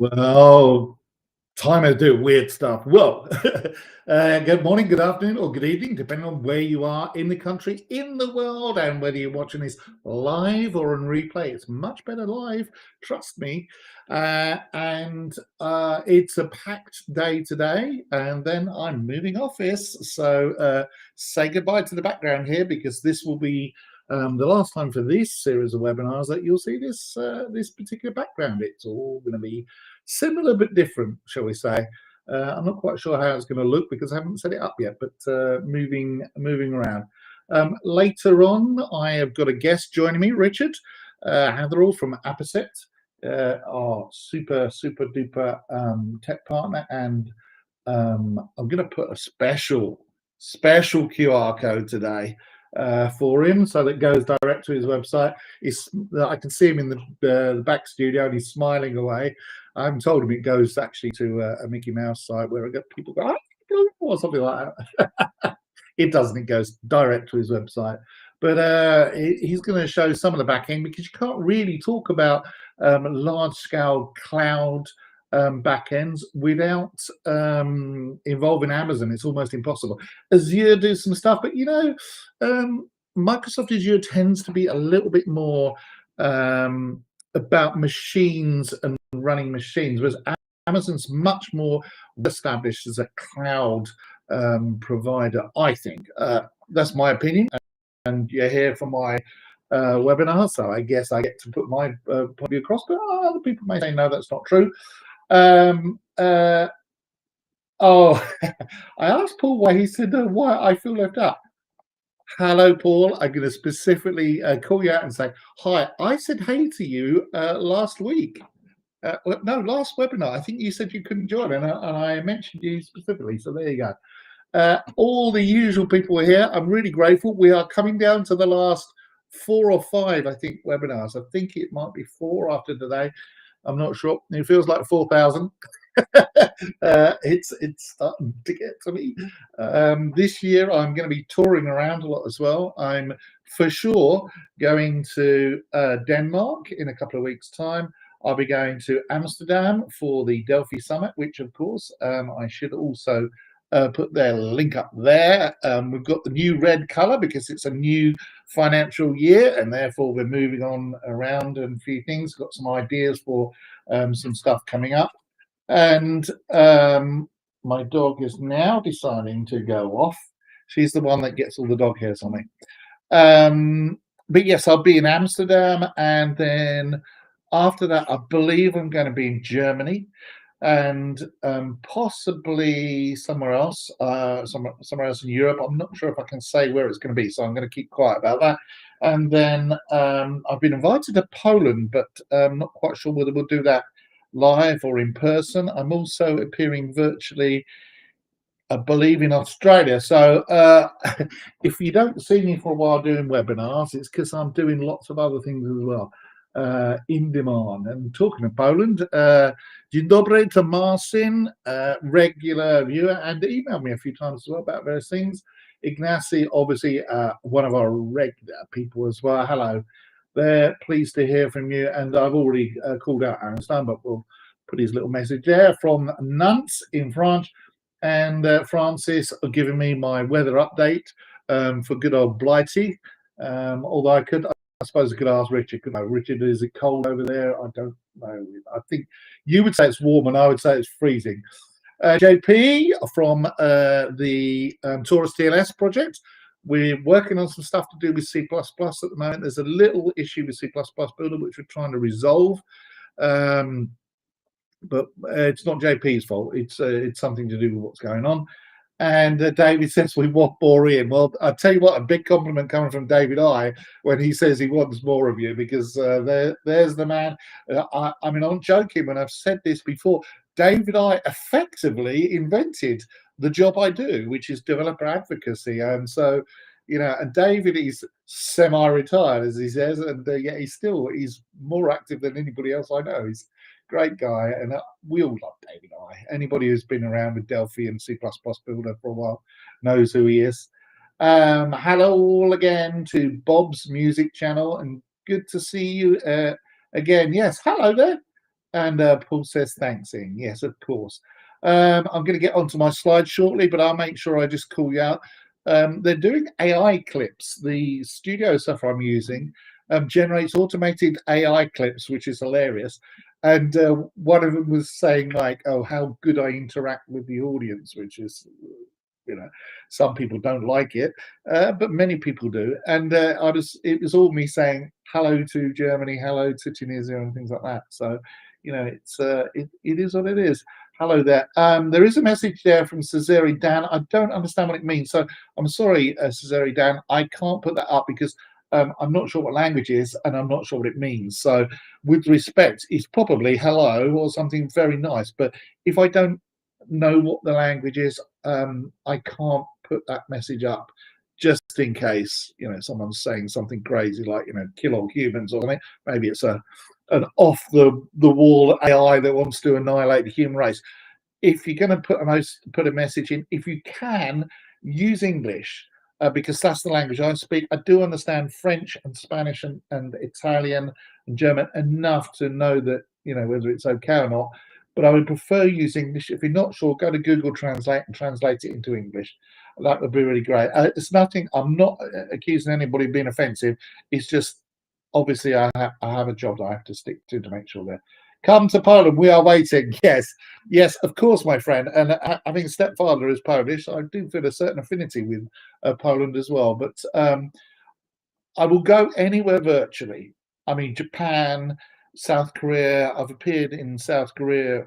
Well, time to do weird stuff. Well, good morning, good afternoon, or good evening, depending on where you are in the country, in the world, and whether you're watching this live or on replay. It's much better live, trust me. And it's a packed day today, and then I'm moving office. So say goodbye to the background here because this will be the last time for this series of webinars that you'll see this particular background. It's all going to be similar but different, shall we say. I'm not quite sure how it's going to look because I haven't set it up yet, but moving around. Later on, I have got a guest joining me, Richard Hatherall from Apposite, our super duper tech partner, and I'm going to put a special QR code today for him, so that goes direct to his website. I can see him in the back studio, and he's smiling away. I haven't told him it goes actually to a Mickey Mouse site where I get people go, or something like that. It doesn't. It goes direct to his website. But he's going to show some of the back end because you can't really talk about large-scale cloud backends without involving Amazon. It's almost impossible. Azure do some stuff, but Microsoft Azure tends to be a little bit more about machines and running machines, whereas Amazon's much more established as a cloud provider, I think. That's my opinion, and you're here for my webinar, so I guess I get to put my point of view across, but other people may say no, that's not true. Oh, I asked Paul why. He said, why I feel left out. Hello, Paul. I'm going to specifically call you out and say, hi, I said hey to you last week. No, last webinar. I think you said you couldn't join, and I mentioned you specifically, so there you go. All the usual people are here. I'm really grateful. We are coming down to the last 4 or 5, I think, webinars. I think it might be 4 after today. I'm not sure. It feels like 4,000. It's starting to get to me. This year I'm going to be touring around a lot as well. I'm for sure going to Denmark in a couple of weeks' time. I'll be going to Amsterdam for the Delphi Summit, which of course I should also put their link up there. We've got the new red color because it's a new financial year, and therefore we're moving on around and a few things. Got some ideas for some stuff coming up. And my dog is now deciding to go off. She's the one that gets all the dog hairs on me. But yes, I'll be in Amsterdam, and then after that, I believe I'm going to be in Germany, and possibly somewhere else in Europe. I'm not sure if I can say where it's going to be, so I'm going to keep quiet about that. And then I've been invited to Poland, but I'm not quite sure whether we'll do that live or in person. I'm also appearing virtually, I believe, in Australia. So if you don't see me for a while doing webinars, it's because I'm doing lots of other things as well in demand. And talking of Poland, dzień dobry to Marcin, regular viewer, and emailed me a few times as well about various things. Ignacy, obviously one of our regular people as well. Hello. They're pleased to hear from you, and I've already called out Aaron Stone, but we'll put his little message there from Nantes in France. And Francis are giving me my weather update for good old Blighty. Although I suppose I could ask Richard. Richard, is it cold over there? I don't know. I think you would say it's warm, and I would say it's freezing. JP from the Taurus TLS project. We're working on some stuff to do with C++ at the moment. There's a little issue with C++ Builder which we're trying to resolve, but it's not JP's fault. It's something to do with what's going on. And David says we want more in. Well, I'll tell you what, a big compliment coming from David I when he says he wants more of you, because there's the man. I mean, I'm joking when I've said this before. David I effectively invented the job I do, which is developer advocacy. And so, and David is semi-retired, as he says, and yet he's more active than anybody else I know. He's a great guy, and we all love David I. Anybody who's been around with Delphi and C++ Builder for a while knows who he is. Hello all again to Bob's Music Channel, and good to see you again. Yes, hello there. And Paul says, thanks, Ian. Yes, of course. I'm going to get onto my slides shortly, but I'll make sure I just call you out. They're doing AI clips. The studio stuff I'm using generates automated AI clips, which is hilarious. And one of them was saying like, "Oh, how good I interact with the audience," which is, you know, some people don't like it, but many people do. And it was all me saying hello to Germany, hello to Tunisia, and things like that. So, it is what it is. Hello there. There is a message there from Cesare Dan. I don't understand what it means, so I'm sorry, Cesare Dan. I can't put that up because I'm not sure what language is, and I'm not sure what it means. So, with respect, it's probably hello or something very nice. But if I don't know what the language is, I can't put that message up just in case someone's saying something crazy like kill all humans or something. Maybe it's an off the wall AI that wants to annihilate the human race. If you're going to put a message in, if you can use English, because that's the language I speak. I do understand French and Spanish and Italian and German enough to know that whether it's okay or not. But I would prefer use English. If you're not sure, go to Google Translate and translate it into English. That would be really great. It's nothing. I'm not accusing anybody of being offensive. It's just obviously I have a job that I have to stick to make sure that. Come to Poland. We are waiting. Yes, of course, my friend. And having a stepfather is Polish, I do feel a certain affinity with Poland as well. But I will go anywhere virtually. I mean, Japan, South Korea. I've appeared in South Korea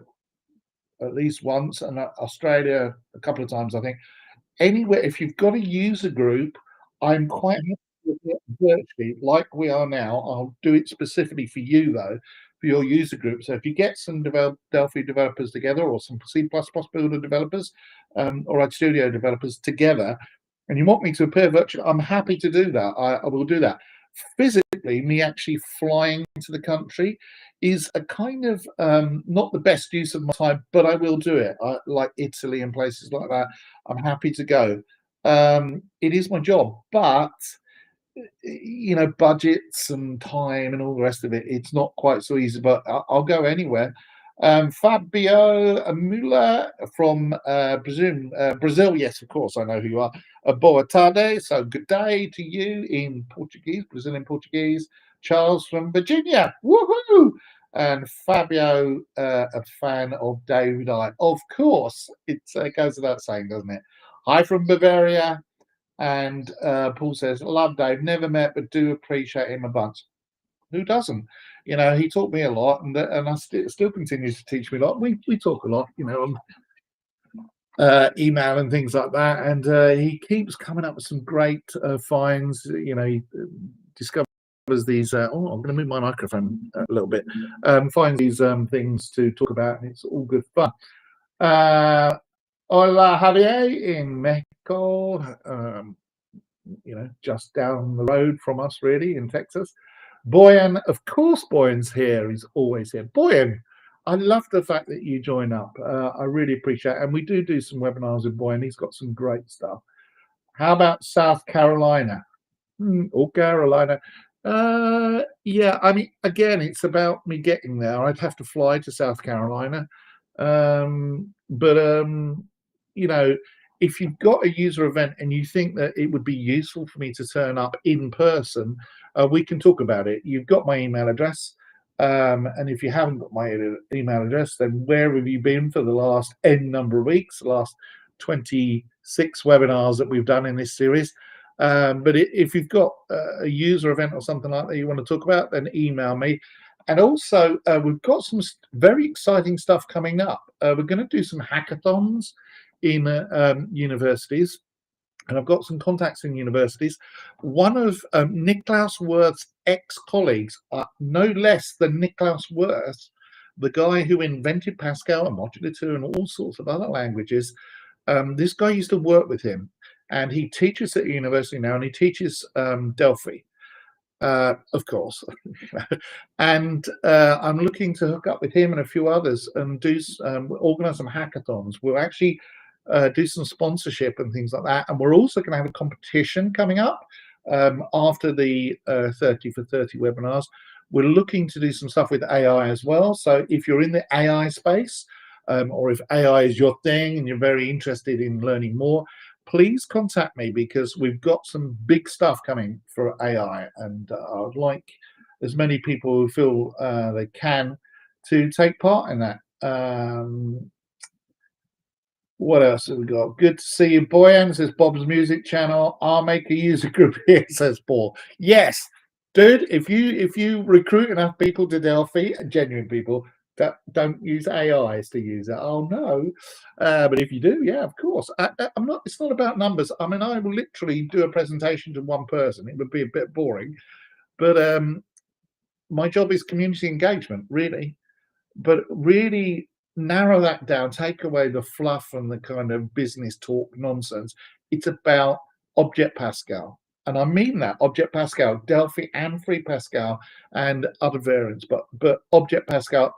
at least once, and Australia a couple of times, I think. Anywhere, if you've got a user group, I'm quite happy with it virtually, like we are now. I'll do it specifically for you, though, for your user group. So if you get some Delphi developers together, or some C++ Builder developers, or Ride Studio developers together, and you want me to appear virtually, I'm happy to do that. I will do that. Physically, me actually flying to the country is a kind of not the best use of my time, but I will do it. Like Italy and places like that, I'm happy to go. It is my job, but budgets and time and all the rest of it, it's not quite so easy. But I'll go anywhere. Fabio Mula from Brazil. Yes, of course, I know who you are. Boa tarde. So good day to you in Portuguese, Brazilian Portuguese. Charles from Virginia. Woohoo! And Fabio, a fan of David I. Of course, it goes without saying, doesn't it? Hi from Bavaria. And Paul says, love Dave, never met, but do appreciate him a bunch. Who doesn't? He taught me a lot, and I still continues to teach me a lot. We talk a lot, on email and things like that, and he keeps coming up with some great finds. He discovers these. I'm going to move my microphone a little bit. Finds these things to talk about, and it's all good fun. Hola, Javier in Mexico. Just down the road from us, really, in Texas. Boyan, of course, Boyan's here. He's always here. Boyan, I love the fact that you join up. I really appreciate it. And we do some webinars with Boyan. He's got some great stuff. How about South Carolina? Or Carolina? Yeah, I mean, again, it's about me getting there. I'd have to fly to South Carolina. But if you've got a user event and you think that it would be useful for me to turn up in person, we can talk about it. You've got my email address. And if you haven't got my email address, then where have you been for the last N number of weeks, the last 26 webinars that we've done in this series? But if you've got a user event or something like that you want to talk about, then email me. And also, we've got some very exciting stuff coming up. We're going to do some hackathons in universities, and I've got some contacts in universities. One of Niklaus Wirth's ex-colleagues, no less than Niklaus Wirth, the guy who invented Pascal and Modular 2 and all sorts of other languages. This guy used to work with him, and he teaches at university now, and he teaches Delphi. Of course. And I'm looking to hook up with him and a few others and organize some hackathons. We'll actually do some sponsorship and things like that. And we're also going to have a competition coming up after the 30 for 30 webinars, We're looking to do some stuff with AI as well. So if you're in the AI space, or if AI is your thing and you're very interested in learning more, please contact me, because we've got some big stuff coming for AI, and I would like as many people who feel they can to take part in that. What else have we got? Good to see you, Boyan, says Bob's Music Channel. I'll make a user group here, says Paul. Yes, dude, if you recruit enough people to Delphi, genuine people, that don't use AIs to use it. Oh no. But if you do, yeah, of course. I'm not, it's not about numbers. I mean, I will literally do a presentation to one person. It would be a bit boring. But my job is community engagement, really. But really narrow that down, take away the fluff and the kind of business talk nonsense. It's about Object Pascal. And I mean that, Object Pascal, Delphi and Free Pascal and other variants. But Object Pascal,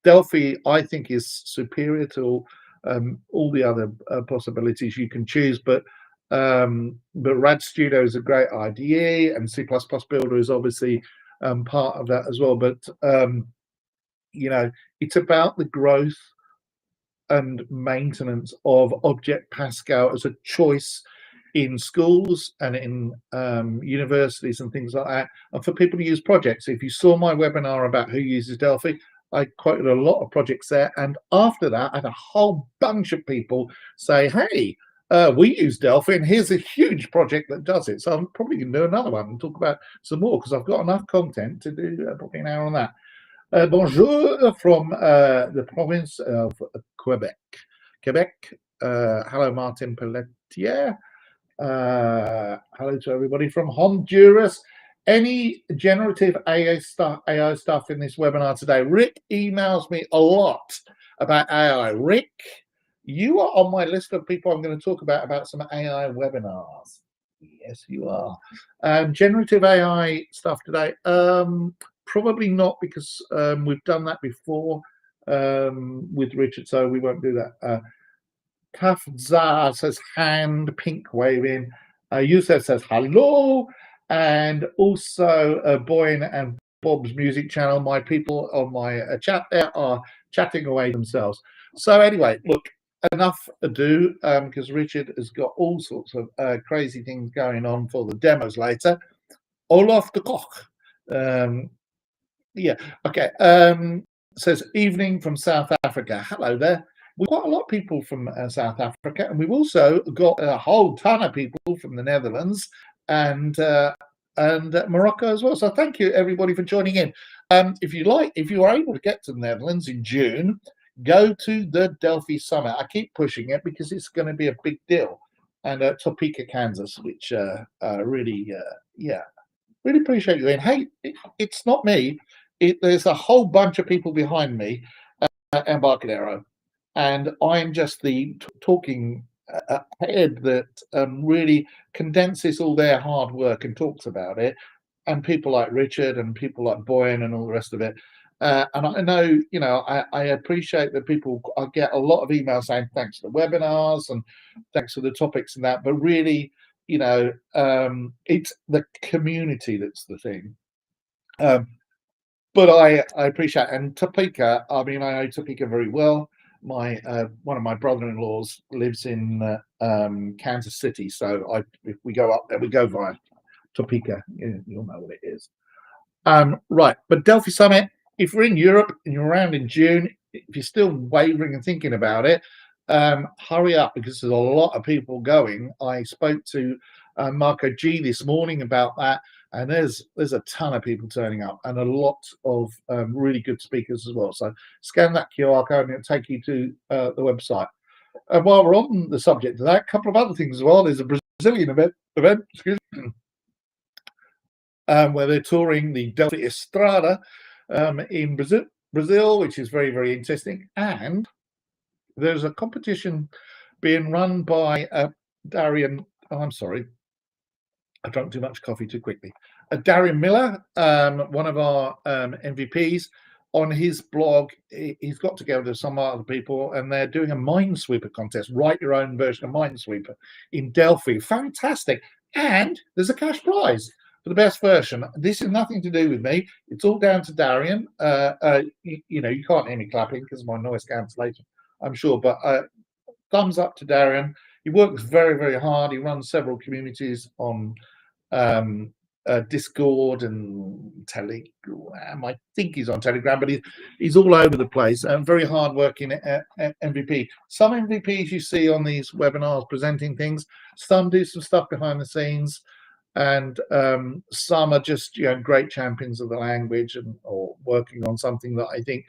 Delphi, I think, is superior to all the other possibilities you can choose. But Rad Studio is a great IDE, and C++ Builder is obviously part of that as well. But you know, it's about the growth and maintenance of Object Pascal as a choice in schools and in universities and things like that, and for people to use projects. If you saw my webinar about who uses Delphi, I quoted a lot of projects there, and after that I had a whole bunch of people say, hey, we use Delphi and here's a huge project that does it. So I'm probably going to do another one and talk about some more, because I've got enough content to do probably an hour on that. Bonjour from the province of Quebec. Hello, Martin Pelletier. Hello to everybody from Honduras. Any generative AI stuff in this webinar today? Rick emails me a lot about AI. Rick, you are on my list of people I'm going to talk about some AI webinars. Yes, you are. Generative AI stuff today. Probably not, because we've done that before with Richard, so we won't do that. Kafza says hand, pink waving. Yusef says hello. And also Boyan and Bob's Music Channel, my people on my chat there are chatting away themselves. So anyway, look, enough ado, because Richard has got all sorts of crazy things going on for the demos later. Olaf de Koch. Yeah, okay. Says evening from South Africa. Hello there. We've got a lot of people from South Africa, and we've also got a whole ton of people from the Netherlands and Morocco as well. So thank you everybody for joining in. If you are able to get to the Netherlands in June, go to the Delphi Summit. I keep pushing it because it's going to be a big deal. And Topeka, Kansas, which really appreciate you. And hey, it's not me. There's a whole bunch of people behind me at Embarcadero, and I'm just the talking head that really condenses all their hard work and talks about it, and people like Richard and people like Boyan and all the rest of it. And I know, I appreciate that people. I get a lot of emails saying thanks for the webinars and thanks for the topics and that, but really, it's the community that's the thing. But I appreciate, and Topeka, I mean, I know Topeka very well. My one of my brother-in-laws lives in Kansas City, so if we go up there, we go via Topeka. You'll know what it is. Right, but Delphi Summit, if you're in Europe and you're around in June, if you're still wavering and thinking about it, hurry up, because there's a lot of people going. I spoke to Marco G this morning about that, and there's a ton of people turning up and a lot of really good speakers as well. So scan that QR code and it'll take you to the website. And while we're on the subject of that, a couple of other things as well. There's a Brazilian event excuse me, where they're touring the Delphi Estrada in Brazil, which is very, very interesting. And there's a competition being run by Darian. Oh, I'm sorry. I drank too much coffee too quickly. Darian Miller, one of our MVPs, on his blog, he's got together with some other people, and they're doing a Minesweeper contest. Write your own version of Minesweeper in Delphi. Fantastic. And there's a cash prize. for the best version. This is nothing to do with me. It's all down to Darian. You know, you can't hear me clapping because of my noise cancellation, I'm sure, but thumbs up to Darian. He works very, very hard. He runs several communities on Discord and Telegram. I think he's on Telegram, but he's all over the place. Very hard working MVP. Some MVPs you see on these webinars presenting things. Some do some stuff behind the scenes, and some are just, you know, great champions of the language and or working on something that I think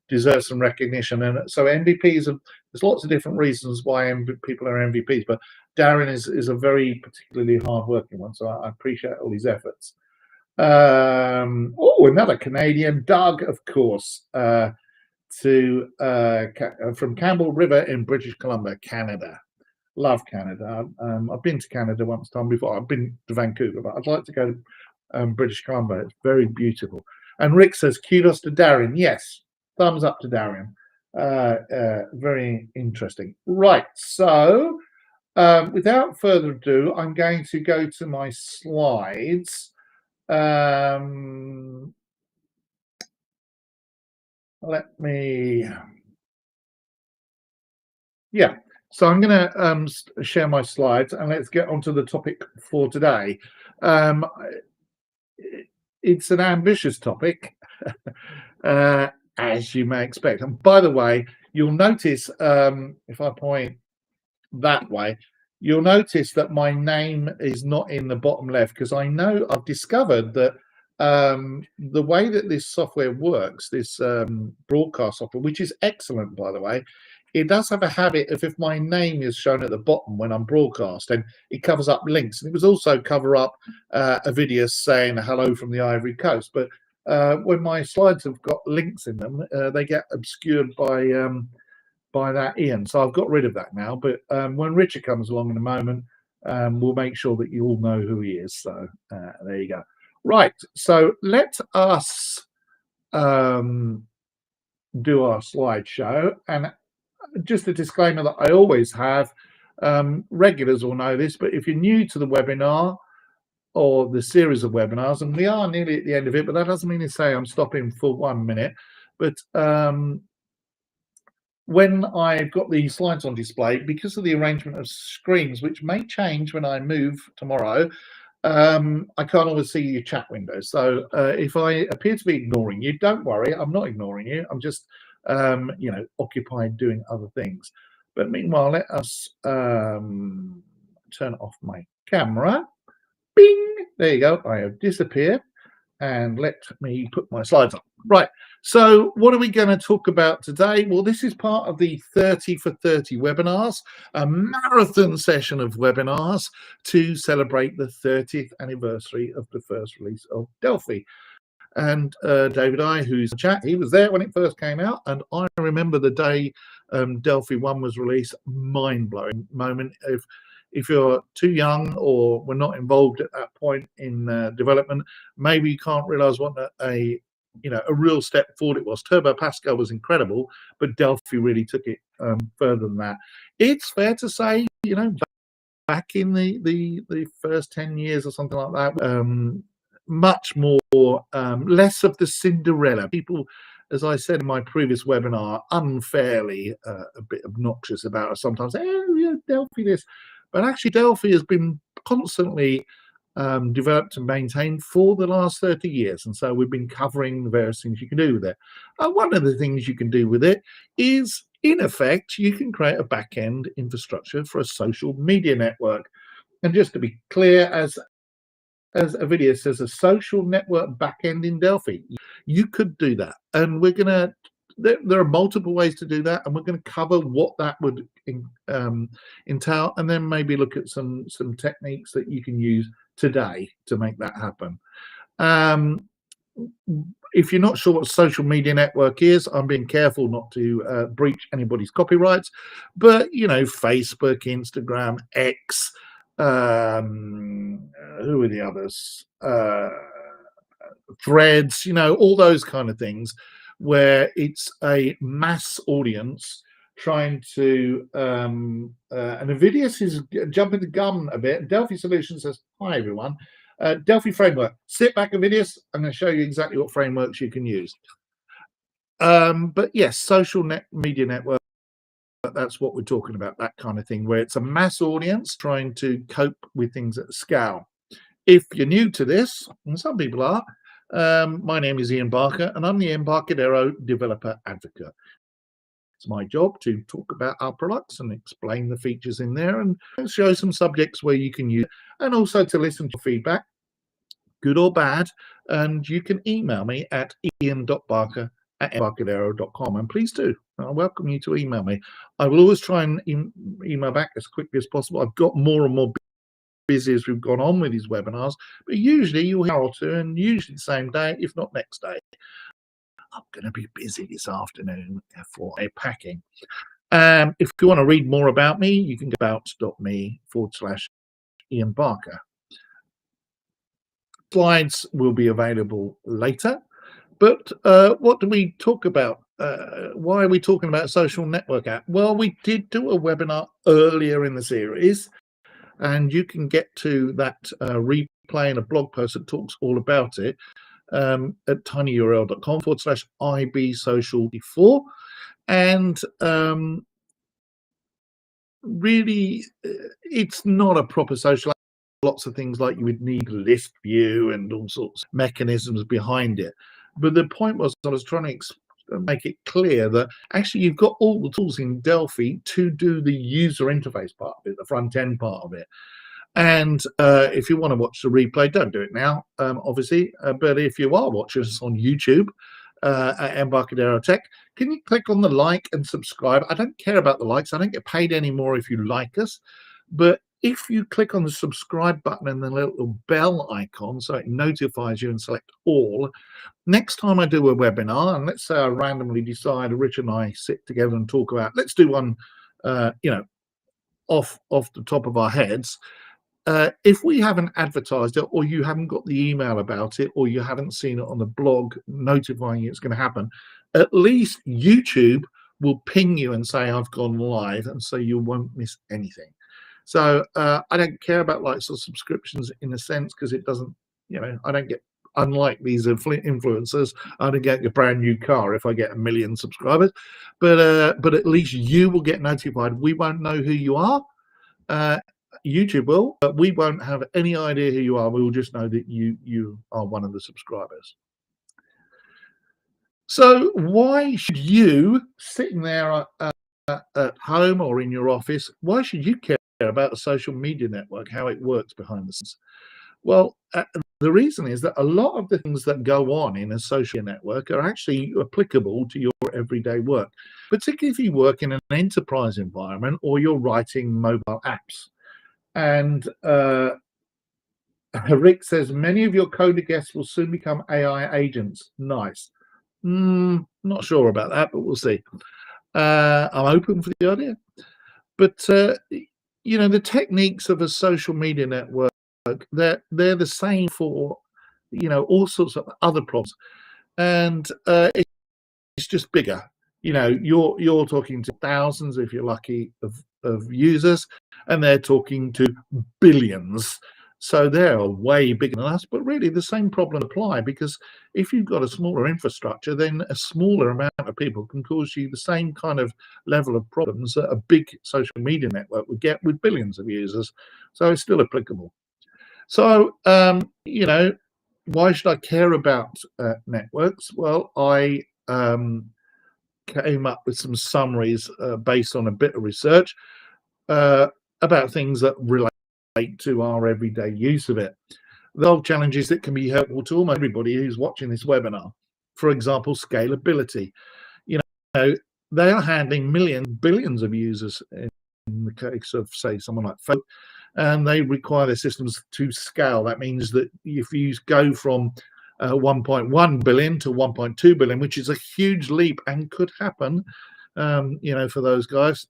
deserves some recognition. And so MVPs are, there's lots of different reasons why people are MVPs, but Darren is a very particularly hard-working one, so I appreciate all his efforts. Oh, another Canadian, Doug, of course, from Campbell River in British Columbia, Canada. Love Canada. I've been to Canada once time before. I've been to Vancouver, but I'd like to go to British Columbia. It's very beautiful. And Rick says, kudos to Darren. Yes, thumbs up to Darren. Very interesting. Right, so without further ado, I'm going to go to my slides. Let me, yeah. So I'm going to share my slides and let's get onto the topic for today. It's an ambitious topic, as you may expect. And by the way, you'll notice if I point that way, you'll notice that my name is not in the bottom left because I know I've discovered that the way that this software works, this broadcast software, which is excellent, by the way, it does have a habit of if my name is shown at the bottom when I'm broadcasting, it covers up links. And it was also cover up a video saying hello from the Ivory Coast. But when my slides have got links in them, they get obscured by that Ian. So I've got rid of that now. But when Richard comes along in a moment, we'll make sure that you all know who he is. So there you go. Right. So let us do our slideshow. And just a disclaimer that I always have, regulars will know this, but if you're new to the webinar or the series of webinars, and we are nearly at the end of it, but that doesn't mean to say I'm stopping for 1 minute. But when I've got the slides on display, because of the arrangement of screens, which may change when I move tomorrow, I can't always see your chat window. So if I appear to be ignoring you, don't worry, I'm not ignoring you. I'm just you know, occupied doing other things. But meanwhile, let us turn off my camera. Bing! There you go. I have disappeared. And let me put my slides up. Right. So what are we going to talk about today? Well, this is part of the 30 for 30 webinars, a marathon session of webinars to celebrate the 30th anniversary of the first release of Delphi. And David I, who's in the chat, he was there when it first came out. And I remember the day Delphi 1 was released, mind-blowing moment. If you're too young or were not involved at that point in development, maybe you can't realize what a real step forward it was. Turbo Pascal was incredible, but Delphi really took it further than that. It's fair to say, you know, back in the first 10 years or something like that, much more less of the Cinderella. People, as I said in my previous webinar, unfairly a bit obnoxious about it sometimes. Oh, yeah, Delphi this. But actually, Delphi has been constantly developed and maintained for the last 30 years. And so we've been covering the various things you can do with it. One of the things you can do with it is, in effect, you can create a back-end infrastructure for a social media network. And just to be clear, as a video says, a social network backend in Delphi, you could do that. And we're going to, there are multiple ways to do that, and we're going to cover what that would entail, and then maybe look at some techniques that you can use today to make that happen. If you're not sure what a social media network is, I'm being careful not to breach anybody's copyrights, but you know, Facebook, Instagram, X, who are the others, Threads, you know, all those kind of things, where it's a mass audience trying to and Avidius is jumping the gun a bit. Delphi Solutions says, hi everyone, Delphi framework. Sit back, Avidius. I'm going to show you exactly what frameworks you can use. But yes, social media network. That's what we're talking about, that kind of thing, where it's a mass audience trying to cope with things at scale. If you're new to this, and some people are, my name is Ian Barker, and I'm the Embarcadero Developer Advocate. It's my job to talk about our products and explain the features in there and show some subjects where you can use, and also to listen to feedback, good or bad. And you can email me at ian.barker@embarcadero.com, and please do. I welcome you to email me. I will always try and email back as quickly as possible. I've got more and more busy as we've gone on with these webinars, but usually you'll hear or two, and usually the same day, if not next day. I'm going to be busy this afternoon for a packing. If you want to read more about me, you can go about.me/Ian Barker. Slides will be available later, but what do we talk about? Why are we talking about a social network app? Well, we did do a webinar earlier in the series, and you can get to that replay in a blog post that talks all about it at tinyurl.com/IBSocial4. And really, it's not a proper social app. Lots of things like you would need list view and all sorts of mechanisms behind it. But the point was, I was trying to make it clear that actually you've got all the tools in Delphi to do the user interface part of it, the front end part of it. And if you want to watch the replay, don't do it now, obviously. But if you are watching us on YouTube at Embarcadero Tech, can you click on the like and subscribe? I don't care about the likes. I don't get paid anymore if you like us. But if you click on the subscribe button and the little bell icon so it notifies you and select all, next time I do a webinar, and let's say I randomly decide, Rich and I sit together and talk about, let's do one, off the top of our heads. If we haven't advertised it, or you haven't got the email about it, or you haven't seen it on the blog notifying you it's going to happen, at least YouTube will ping you and say I've gone live, and so you won't miss anything. So I don't care about likes or subscriptions in a sense, because it doesn't, I don't get, unlike these influencers, I don't get a brand new car if I get 1 million subscribers, but at least you will get notified. We won't know who you are. YouTube will, but we won't have any idea who you are. We will just know that you are one of the subscribers. So why should you, sitting there at home or in your office, why should you care about a social media network, how it works behind the scenes? Well, the reason is that a lot of the things that go on in a social network are actually applicable to your everyday work, particularly if you work in an enterprise environment or you're writing mobile apps. And Rick says, many of your coder guests will soon become AI agents. Nice. Not sure about that, but we'll see. I'm open for the idea. But, the techniques of a social media network, they're the same for, all sorts of other problems. And it's just bigger. You're talking to thousands, if you're lucky, of users, and they're talking to billions. So they're way bigger than us, but really the same problem apply, because if you've got a smaller infrastructure, then a smaller amount of people can cause you the same kind of level of problems that a big social media network would get with billions of users. So it's still applicable. So, why should I care about networks? Well, I came up with some summaries based on a bit of research about things that relate to our everyday use of it. There are challenges that can be helpful to almost everybody who's watching this webinar. For example, scalability. They are handling billions of users in the case of, say, someone like Facebook, and they require their systems to scale. That means that if you go from 1.1 billion to 1.2 billion, which is a huge leap and could happen, for those guys,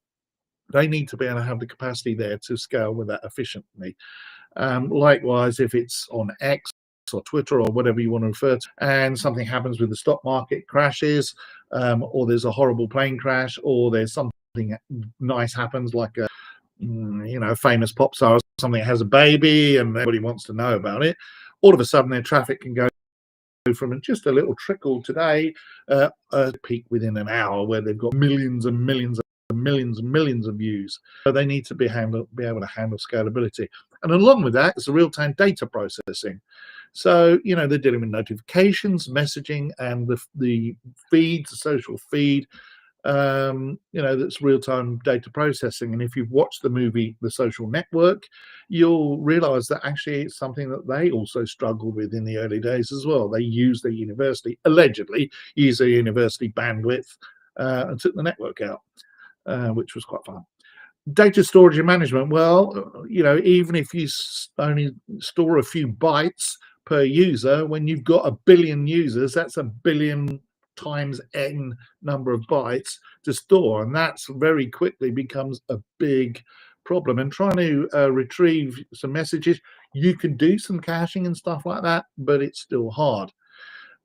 they need to be able to have the capacity there to scale with that efficiently. Likewise, if it's on X or Twitter or whatever you want to refer to, and something happens with the stock market, crashes, or there's a horrible plane crash, or there's something nice happens like famous pop star or something has a baby and everybody wants to know about it, all of a sudden their traffic can go from just a little trickle today, a peak within an hour where they've got millions and millions and millions and millions of views. So they need to be able to handle scalability. And along with that, it's the real-time data processing. So, they're dealing with notifications, messaging, and the feed, the social feed, that's real-time data processing. And if you've watched the movie The Social Network, you'll realize that actually it's something that they also struggled with in the early days as well. They used their university, allegedly used their university bandwidth, and took the network out, which was quite fun. Data storage and management. Well, even if you only store a few bytes per user, when you've got a billion users, that's a billion times n number of bytes to store, and that's very quickly becomes a big problem. And trying to retrieve some messages, you can do some caching and stuff like that, but it's still hard.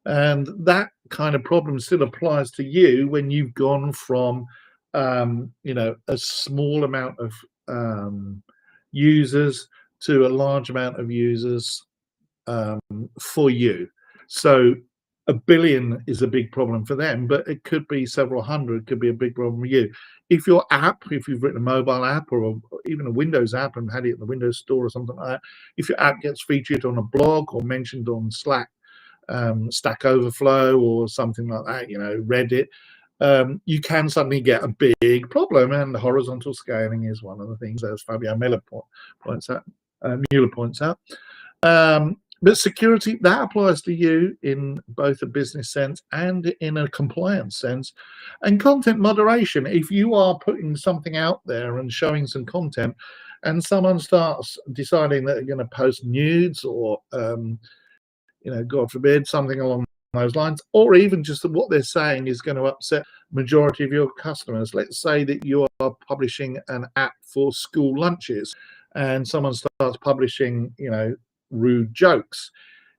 And that kind of problem still applies to you when you've gone from a small amount of users to a large amount of users for you. So a billion is a big problem for them, but it could be several hundred, could be a big problem for you. If your app, if you've written a mobile app or even a Windows app and had it in the Windows Store or something like that, if your app gets featured on a blog or mentioned on Slack, Stack Overflow or something like that, Reddit, you can suddenly get a big problem. And horizontal scaling is one of the things, as Fabio Miller points out. But security, that applies to you in both a business sense and in a compliance sense. And content moderation, if you are putting something out there and showing some content and someone starts deciding that they're going to post nudes or, God forbid, something along those lines, or even just that what they're saying is going to upset majority of your customers. Let's say that you are publishing an app for school lunches and someone starts publishing, rude jokes.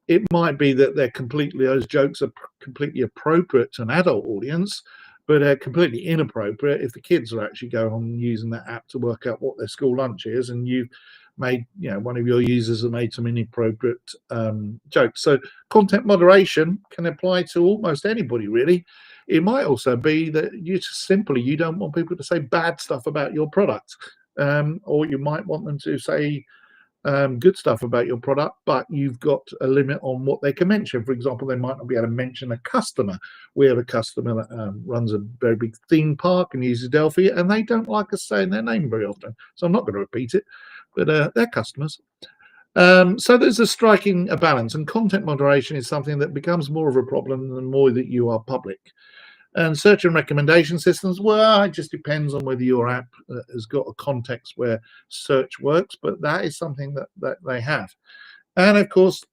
It might be that those jokes are completely appropriate to an adult audience, but they're completely inappropriate if the kids are actually going on using that app to work out what their school lunch is, and you've made, one of your users have made some inappropriate jokes. So content moderation can apply to almost anybody, really. It might also be that you don't want people to say bad stuff about your product, or you might want them to say good stuff about your product, but you've got a limit on what they can mention. For example, they might not be able to mention a customer. We have a customer that runs a very big theme park and uses Delphi, and they don't like us saying their name very often. So I'm not going to repeat it, but they're customers. So there's a striking balance, and content moderation is something that becomes more of a problem the more that you are public. And search and recommendation systems, well, it just depends on whether your app has got a context where search works, but that is something that they have. And of course,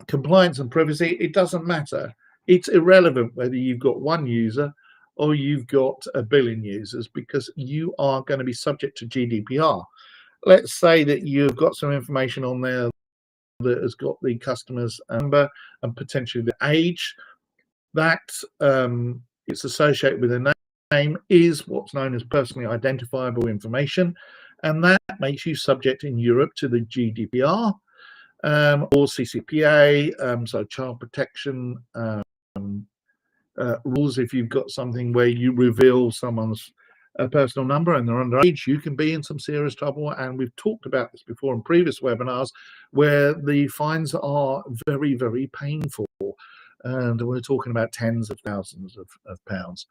compliance and privacy, it doesn't matter. It's irrelevant whether you've got one user or you've got a billion users, because you are going to be subject to GDPR. Let's say that you've got some information on there that has got the customer's number and potentially the age. That it's associated with a name is what's known as personally identifiable information, and that makes you subject in Europe to the GDPR or CCPA, so child protection rules. If you've got something where you reveal someone's personal number and they're underage, you can be in some serious trouble. And we've talked about this before in previous webinars, where the fines are very, very painful. And we're talking about tens of thousands of pounds.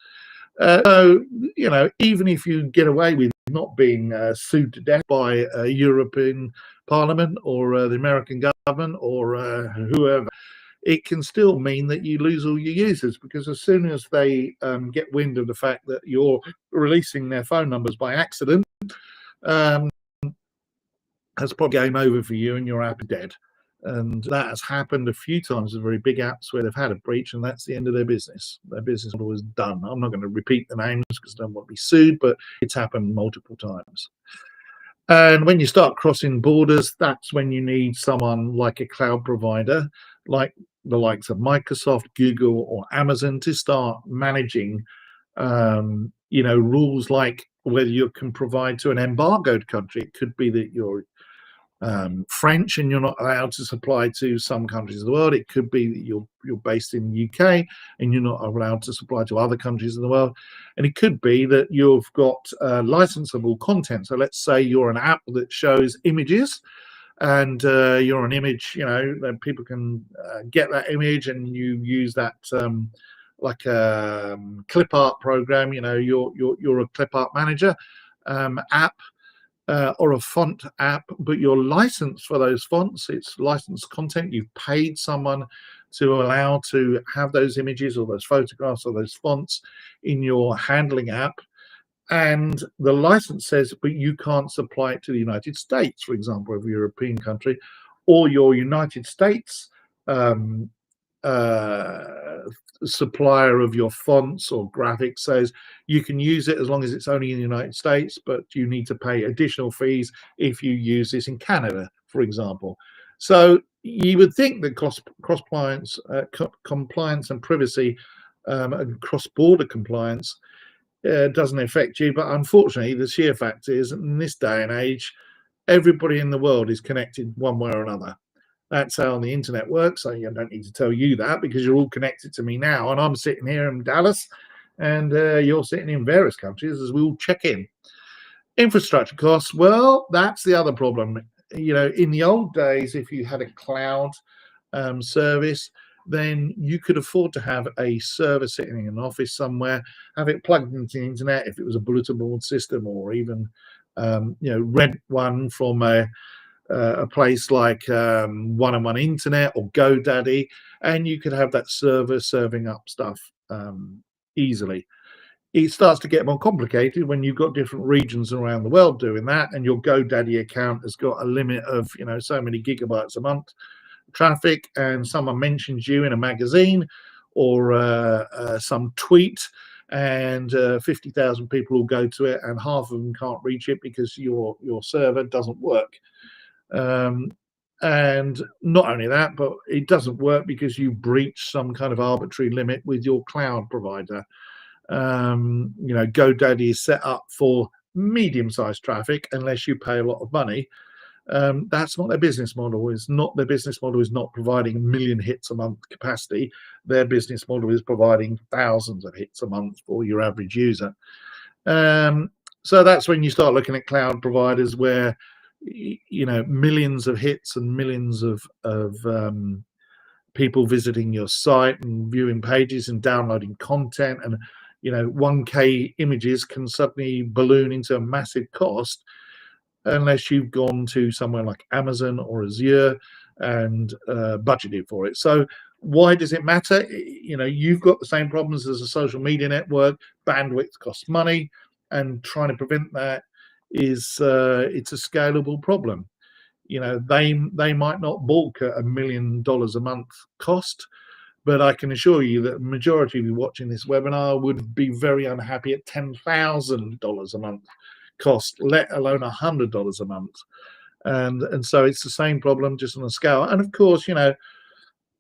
So, even if you get away with not being sued to death by a European Parliament or the American government or whoever, it can still mean that you lose all your users, because as soon as they get wind of the fact that you're releasing their phone numbers by accident, that's probably game over for you and your app is dead. And that has happened a few times with very big apps where they've had a breach, and that's the end of their business. Their business model is done. I'm not going to repeat the names because I don't want to be sued, but it's happened multiple times. And when you start crossing borders, that's when you need someone like a cloud provider, like the likes of Microsoft, Google, or Amazon, to start managing, rules like whether you can provide to an embargoed country. It could be that you're French and you're not allowed to supply to some countries of the world. It could be that you're based in the UK and you're not allowed to supply to other countries in the world. And it could be that you've got licensable content. So let's say you're an app that shows images, and you're an image, that people can get that image, and you use that like a clip art program. You're a clip art manager app, or a font app, but you're licensed for those fonts. It's licensed content. You've paid someone to allow to have those images or those photographs or those fonts in your handling app. And the license says, but you can't supply it to the United States, for example, of a European country, or your United States um, uh, supplier of your fonts or graphics says you can use it as long as it's only in the United States, but you need to pay additional fees if you use this in Canada, for example. So you would think that compliance and privacy and cross-border compliance doesn't affect you, but unfortunately, the sheer fact is, in this day and age, everybody in the world is connected one way or another. That's how the internet works. I don't need to tell you that, because you're all connected to me now, and I'm sitting here in Dallas, and you're sitting in various countries as we all check in. Infrastructure costs, well, that's the other problem. In the old days, if you had a cloud service, then you could afford to have a server sitting in an office somewhere, have it plugged into the internet if it was a bulletin board system, or even rent one from a place like 1&1 Internet or GoDaddy, and you could have that server serving up stuff easily. It starts to get more complicated when you've got different regions around the world doing that, and your GoDaddy account has got a limit of so many gigabytes a month traffic, and someone mentions you in a magazine or some tweet, and 50,000 people will go to it, and half of them can't reach it because your server doesn't work. And not only that, but it doesn't work because you breach some kind of arbitrary limit with your cloud provider. GoDaddy is set up for medium-sized traffic unless you pay a lot of money. That's not their business model. Their business model is not providing 1 million hits a month capacity. Their business model is providing thousands of hits a month for your average user. So that's when you start looking at cloud providers where millions of hits and millions of people visiting your site and viewing pages and downloading content, and 1K images can suddenly balloon into a massive cost unless you've gone to somewhere like Amazon or Azure and budgeted for it. So why does it matter? You've got the same problems as a social media network. Bandwidth costs money, and trying to prevent that is it's a scalable problem. They might not balk at $1 million a month cost, but I can assure you that the majority of you watching this webinar would be very unhappy at $10,000 a month cost, let alone $100 a month. And so it's the same problem, just on a scale. And of course,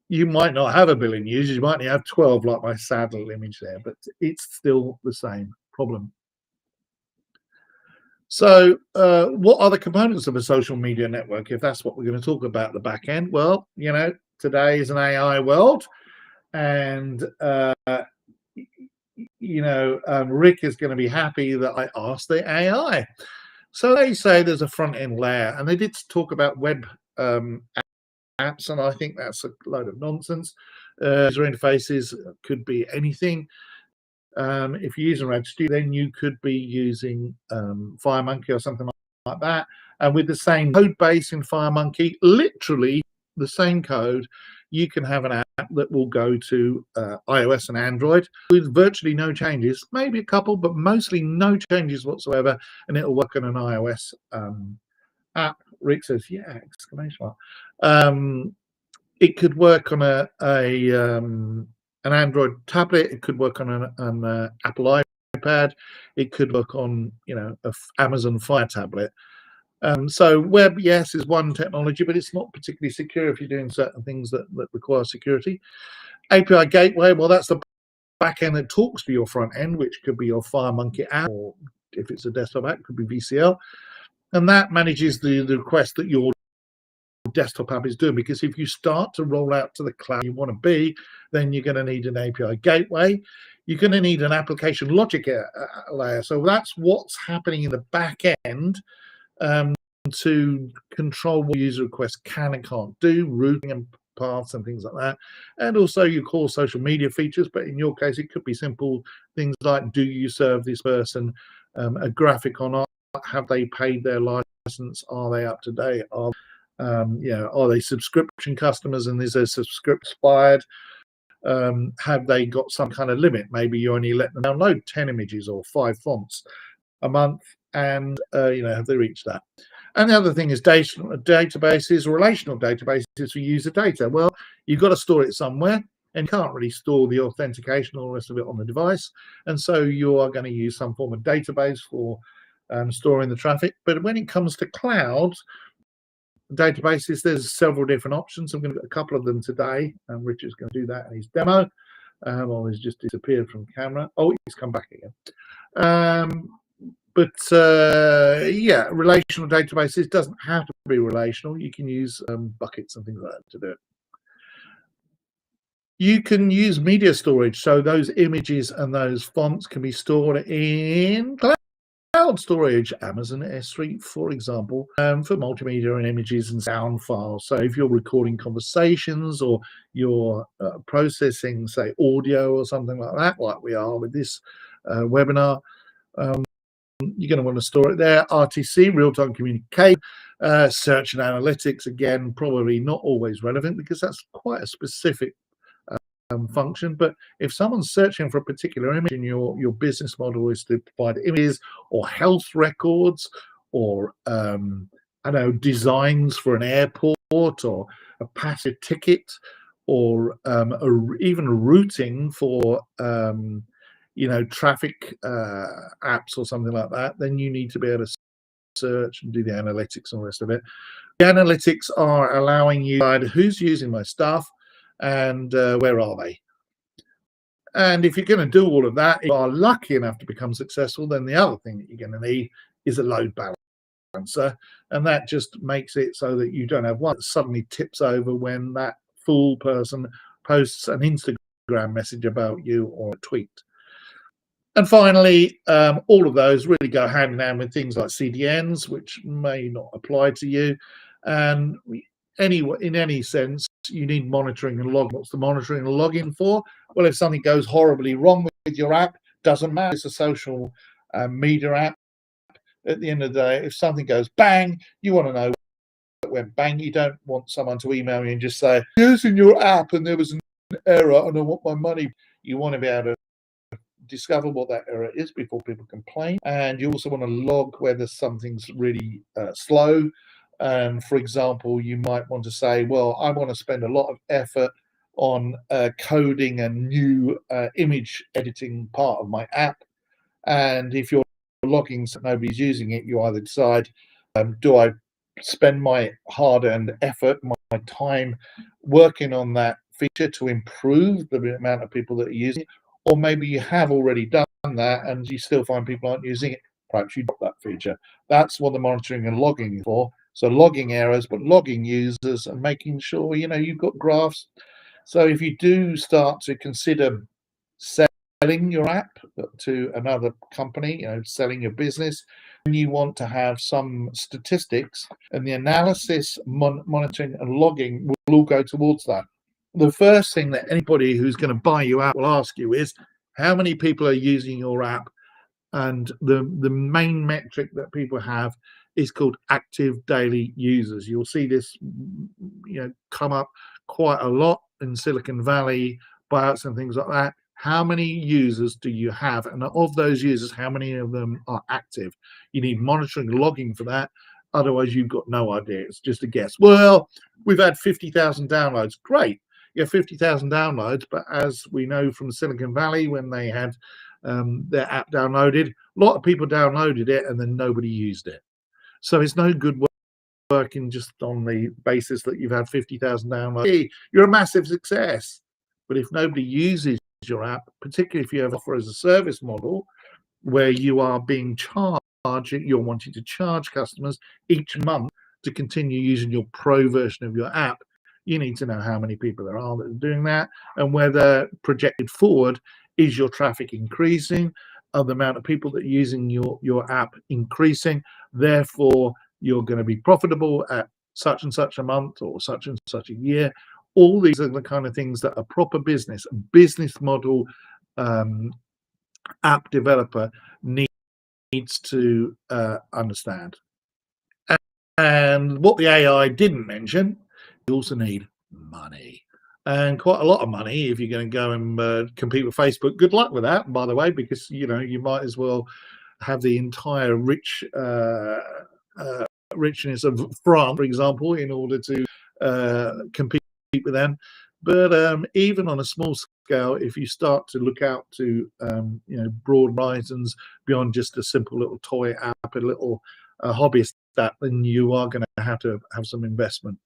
you might not have 1 billion users, you might only have 12, like my sad little image there, but it's still the same problem. So what are the components of a social media network, if that's what we're going to talk about, the back end? Well, today is an AI world, and Rick is going to be happy that I asked the AI. So they say there's a front end layer, and they did talk about web apps, and I think that's a load of nonsense. User interfaces could be anything. If you're using Rad Studio, then you could be using FireMonkey or something like that. And with the same code base in FireMonkey, literally the same code, you can have an app that will go to iOS and Android with virtually no changes, maybe a couple, but mostly no changes whatsoever, and it'll work on an iOS app. Rick says, yeah, exclamation mark. It could work on an Android tablet. It could work on an Apple iPad. It could work on a Amazon Fire tablet. So web, yes, is one technology, but it's not particularly secure if you're doing certain things that require security. API gateway, well, that's the back end that talks to your front end, which could be your FireMonkey app or if it's a desktop app, it could be VCL, and that manages the request that your desktop app is doing. Because if you start to roll out to the cloud you want to be, then you're going to need an API gateway. You're going to need an application logic layer. So that's what's happening in the back end to control what user requests can and can't do, routing and paths and things like that. And also your core social media features, but in your case, it could be simple things like, do you serve this person a graphic or not? Have they paid their license? Are they up to date? Are they subscription customers and is their subscription expired? Have they got some kind of limit? Maybe you only let them download 10 images or 5 fonts a month, and have they reached that? And the other thing is databases, relational databases for user data. Well, you've got to store it somewhere, and you can't really store the authentication or the rest of it on the device. And so you are going to use some form of database for storing the traffic. But when it comes to cloud databases, there's several different options. I'm going to get a couple of them today, and Richard's going to do that in his demo. He's just disappeared from camera. Oh, he's come back again. Relational databases doesn't have to be relational. You can use buckets and things like that to do it. You can use media storage, so those images and those fonts can be stored in cloud storage, Amazon S3, for example, for multimedia and images and sound files. So if you're recording conversations or you're processing, say, audio or something like that, like we are with this webinar, you're going to want to store it there. RTC, real-time communication, search and analytics, again, probably not always relevant because that's quite a specific function. But if someone's searching for a particular image and your business model is to provide images or health records or designs for an airport or a passive ticket or even routing for traffic apps or something like that, then you need to be able to search and do the analytics and the rest of it. The analytics are allowing you to decide who's using my stuff and where are they. And if you're going to do all of that, if you are lucky enough to become successful, then the other thing that you're going to need is a load balancer. And that just makes it so that you don't have one that suddenly tips over when that fool person posts an Instagram message about you or a tweet. And finally, all of those really go hand in hand with things like CDNs, which may not apply to you. And in any sense, you need monitoring and logging. What's the monitoring and logging for? Well, if something goes horribly wrong with your app, doesn't matter. It's a social media app. At the end of the day, if something goes bang, you want to know it went bang. You don't want someone to email you and just say, using your app and there was an error and I want my money. You want to be able to discover what that error is before people complain, and you also want to log whether something's really slow. For example, you might want to say, well, I want to spend a lot of effort on coding a new image editing part of my app, and if you're logging so nobody's using it, you either decide, do I spend my hard-earned effort, my time working on that feature to improve the amount of people that are using it, or maybe you have already done that and you still find people aren't using it. Perhaps you drop that feature. That's what the monitoring and logging is for. So logging errors, but logging users and making sure, you've got graphs. So if you do start to consider selling your app to another company, selling your business, and you want to have some statistics, and the analysis, monitoring and logging will all go towards that. The first thing that anybody who's going to buy you out will ask you is how many people are using your app, and the main metric that people have is called active daily users. You'll see this come up quite a lot in Silicon Valley, buyouts and things like that. How many users do you have, and of those users, how many of them are active? You need monitoring and logging for that. Otherwise, you've got no idea. It's just a guess. Well, we've had 50,000 downloads. Great. You have 50,000 downloads, but as we know from Silicon Valley, when they had their app downloaded, a lot of people downloaded it and then nobody used it. So it's no good working just on the basis that you've had 50,000 downloads. Hey, you're a massive success. But if nobody uses your app, particularly if you have offer as a service model, where you are being charged, you're wanting to charge customers each month to continue using your pro version of your app. You need to know how many people there are that are doing that, and whether projected forward, is your traffic increasing, of the amount of people that are using your app increasing, therefore you're going to be profitable at such and such a month or such and such a year. All these are the kind of things that a proper business model app developer needs to understand. And what the AI didn't mention, you also need money, and quite a lot of money if you're going to go and compete with Facebook. Good luck with that, by the way, because you might as well have the entire richness of France, for example, in order to compete with them. But even on a small scale, if you start to look out to broad horizons beyond just a simple little toy app, a little hobbyist app, then you are going to have some investment.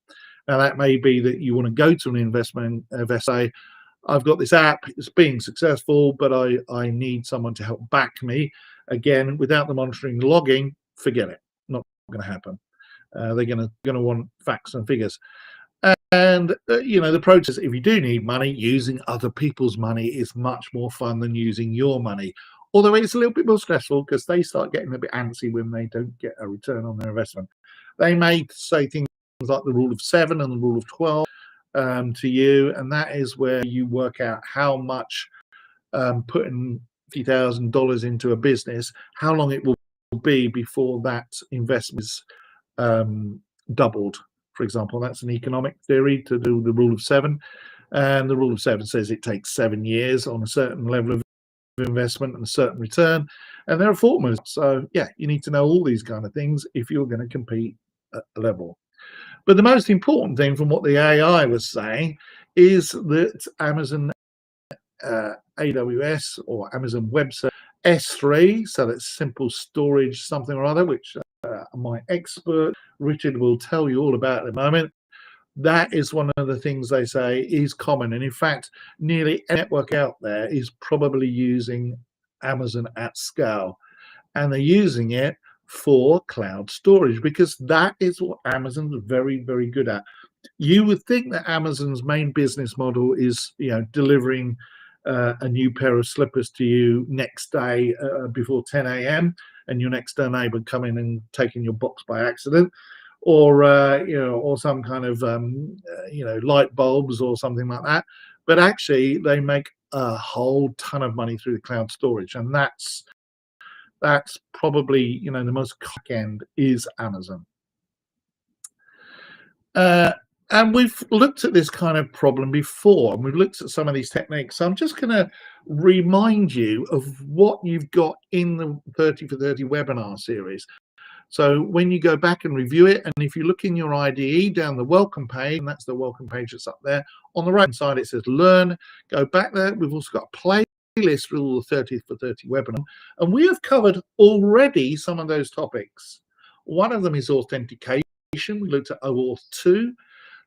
Now that may be that you want to go to an investment say, I've got this app, it's being successful, but I need someone to help back me. Again, without the monitoring logging, forget it. Not going to happen. They're going to want facts and figures. And the process, if you do need money, using other people's money is much more fun than using your money. Although it's a little bit more stressful because they start getting a bit antsy when they don't get a return on their investment. They may say things like the rule of 7 and the rule of 12 to you, and that is where you work out how much putting $50,000 into a business, how long it will be before that investment is doubled. For example, that's an economic theory to do the rule of 7, and the rule of 7 says it takes 7 years on a certain level of investment and a certain return, and there are formulas. So yeah, you need to know all these kind of things if you're going to compete at a level. But the most important thing from what the AI was saying is that Amazon AWS or Amazon Web Services S3, so that's simple storage something or other, which my expert Richard will tell you all about at the moment. That is one of the things they say is common, and in fact nearly any network out there is probably using Amazon at scale, and they're using it for cloud storage because that is what Amazon's very, very good at. You would think that Amazon's main business model is delivering a new pair of slippers to you next day before 10 a.m. and your next door neighbor coming and taking your box by accident, or or some kind of light bulbs or something like that. But actually, they make a whole ton of money through the cloud storage, and that's probably the most cock end is Amazon. And we've looked at this kind of problem before, and we've looked at some of these techniques. So I'm just going to remind you of what you've got in the 30 for 30 webinar series. So when you go back and review it, and if you look in your IDE down the welcome page, and that's the welcome page that's up there, on the right side it says learn. Go back there. We've also got a playlist with all the 30 for 30 webinar, and we have covered already some of those topics. One of them is authentication. We looked at OAuth 2,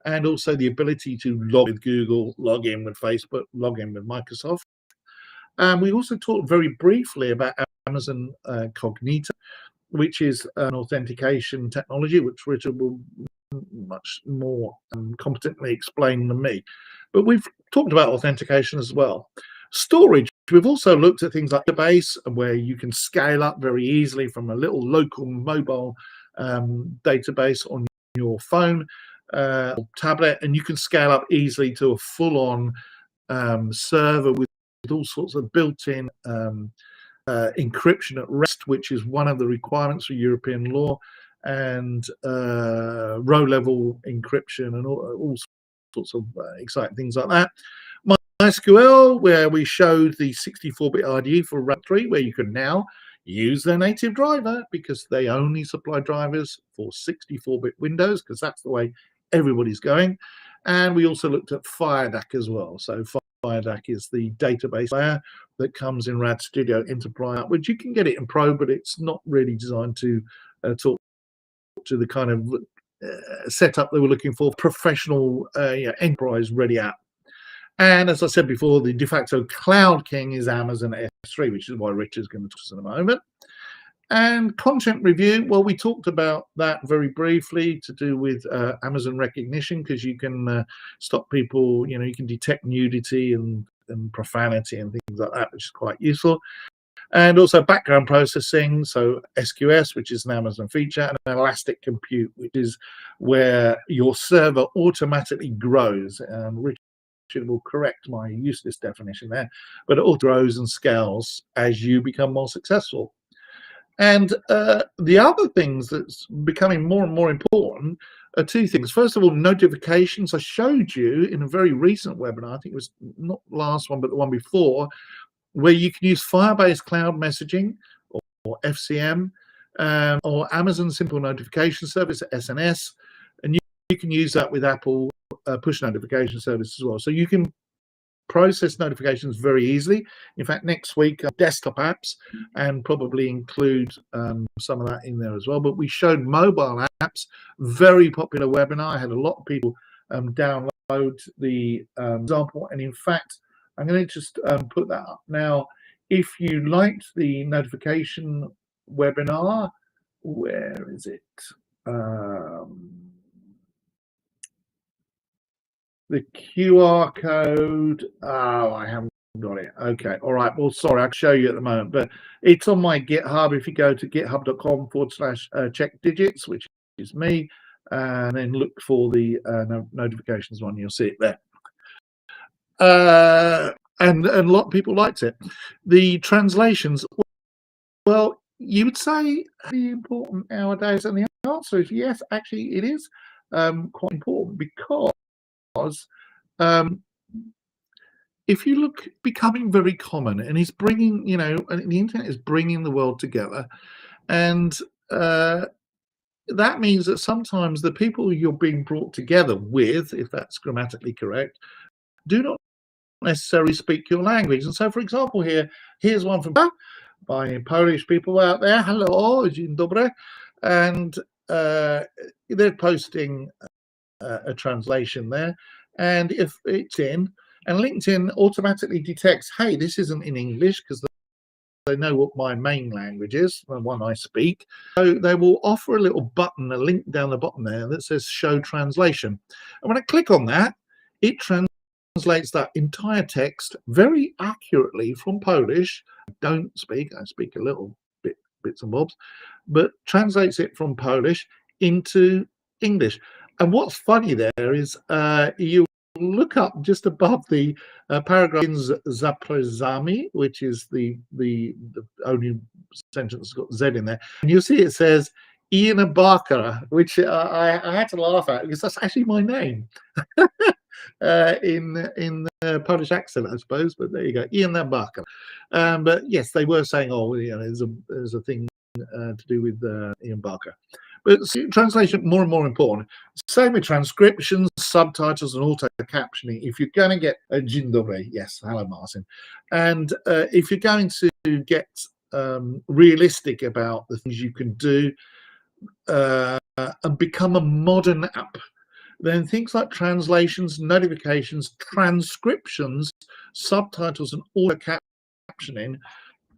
and also the ability to log with Google, log in with Facebook, log in with Microsoft. And we also talked very briefly about Amazon Cognito, which is an authentication technology, which Richard will much more competently explain than me. But we've talked about authentication as well. Storage, we've also looked at things like database, where you can scale up very easily from a little local mobile database on your phone or tablet, and you can scale up easily to a full-on server with all sorts of built-in encryption at rest, which is one of the requirements for European law, and row-level encryption, and all sorts of exciting things like that. MySQL, where we showed the 64-bit IDE for RAP 3, where you can now use their native driver because they only supply drivers for 64-bit Windows, because that's the way everybody's going. And we also looked at FireDAC as well. So FireDAC is the database layer that comes in RAD Studio Enterprise, which you can get it in Pro, but it's not really designed to talk to the kind of setup they were looking for, professional enterprise ready app. And as I said before, the de facto cloud king is Amazon S3, which is why Richard's going to talk to us in a moment. And content review, well, we talked about that very briefly to do with Amazon recognition, because you can stop people, you can detect nudity and profanity and things like that, which is quite useful. And also background processing, so SQS, which is an Amazon feature, and elastic compute, which is where your server automatically grows. And Richard will correct my useless definition there, but it all grows and scales as you become more successful. And the other things that's becoming more and more important are two things. First of all, notifications. I showed you in a very recent webinar, I think it was not the last one, but the one before, where you can use Firebase Cloud Messaging or FCM or Amazon Simple Notification Service, SNS, and you can use that with Apple Push Notification Service as well. So you can process notifications very easily. In fact, next week, desktop apps, and probably include some of that in there as well. But we showed mobile apps, very popular webinar. I had a lot of people download the example, and in fact, I'm going to just put that up now. If you liked the notification webinar, where is it? The QR code. Oh, I haven't got it. Okay. All right. Well, sorry, I'll show you at the moment, but it's on my GitHub. If you go to github.com/check digits, which is me, and then look for the notifications one, you'll see it there. And a lot of people liked it. The translations, well, you would say really important nowadays, and the answer is yes. Actually, it is quite important, because if you look, becoming very common, and it's bringing, and the internet is bringing the world together, and that means that sometimes the people you're being brought together with, if that's grammatically correct, do not necessarily speak your language. And so, for example, here's one from by Polish people out there. Hello, dzień dobry, and they're posting a translation there, and if it's in, and LinkedIn automatically detects, hey, this isn't in English, because they know what my main language is, the one I speak. So they will offer a little button, a link down the bottom there that says show translation. And when I click on that, it translates that entire text very accurately from Polish. I speak a little bit, bits and bobs, but translates it from Polish into English. And what's funny there is you look up just above the paragraph in Zapraszamy, which is the only sentence that's got Z in there, and you'll see it says Ian Barker, which I had to laugh at, because that's actually my name in the Polish accent, I suppose. But there you go, Ian Barker. But yes, they were saying, oh, there's a thing to do with Ian Barker. But translation, more and more important. Same with transcriptions, subtitles, and auto captioning. If you're going to get a dzień dobry, yes, hello, Martin, and if you're going to get realistic about the things you can do and become a modern app, then things like translations, notifications, transcriptions, subtitles, and auto captioning,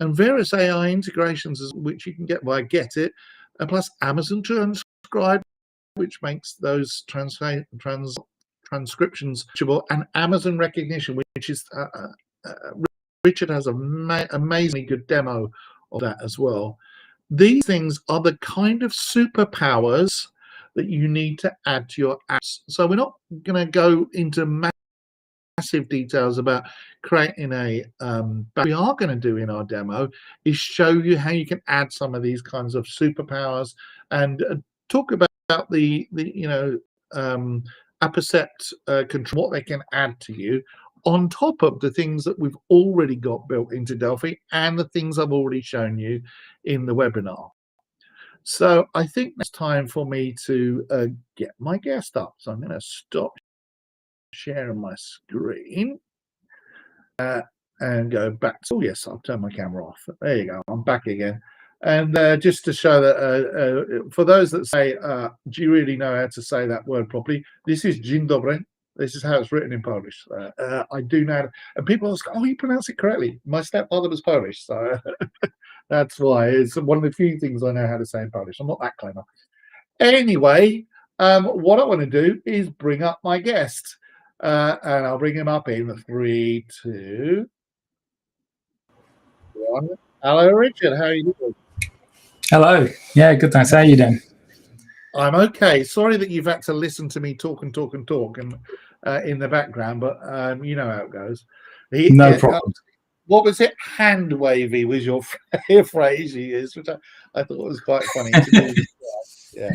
and various AI integrations, which you can get via Get-It, and plus Amazon Transcribe, which makes those transcriptions reachable, and Amazon recognition, which is Richard has an amazingly good demo of that as well. These things are the kind of superpowers that you need to add to your apps. So we're not going to go into massive details about creating a but we are going to do in our demo is show you how you can add some of these kinds of superpowers, and talk about the Appercept control, what they can add to you on top of the things that we've already got built into Delphi and the things I've already shown you in the webinar. So I think it's time for me to get my guest up. So I'm going to stop sharing my screen and go back to, oh yes, I'll turn my camera off. There you go, I'm back again. And just to show that for those that say, do you really know how to say that word properly, this is dzień dobry, This is how it's written in Polish. I do know, and people ask, "Oh, you pronounce it correctly." My stepfather was Polish, so that's why it's one of the few things I know how to say in Polish. I'm not that clever. Anyway, what I want to do is bring up my guest, and I'll bring him up in 3, 2, 1. Hello, Richard. How are you doing? Hello. Yeah, good. Thanks. How are you doing? I'm okay. Sorry that you've had to listen to me talk and talk and talk and in the background, but you know how it goes. No problem. What was it? Hand wavy was your phrase you used, which I thought was quite funny to do. Yeah.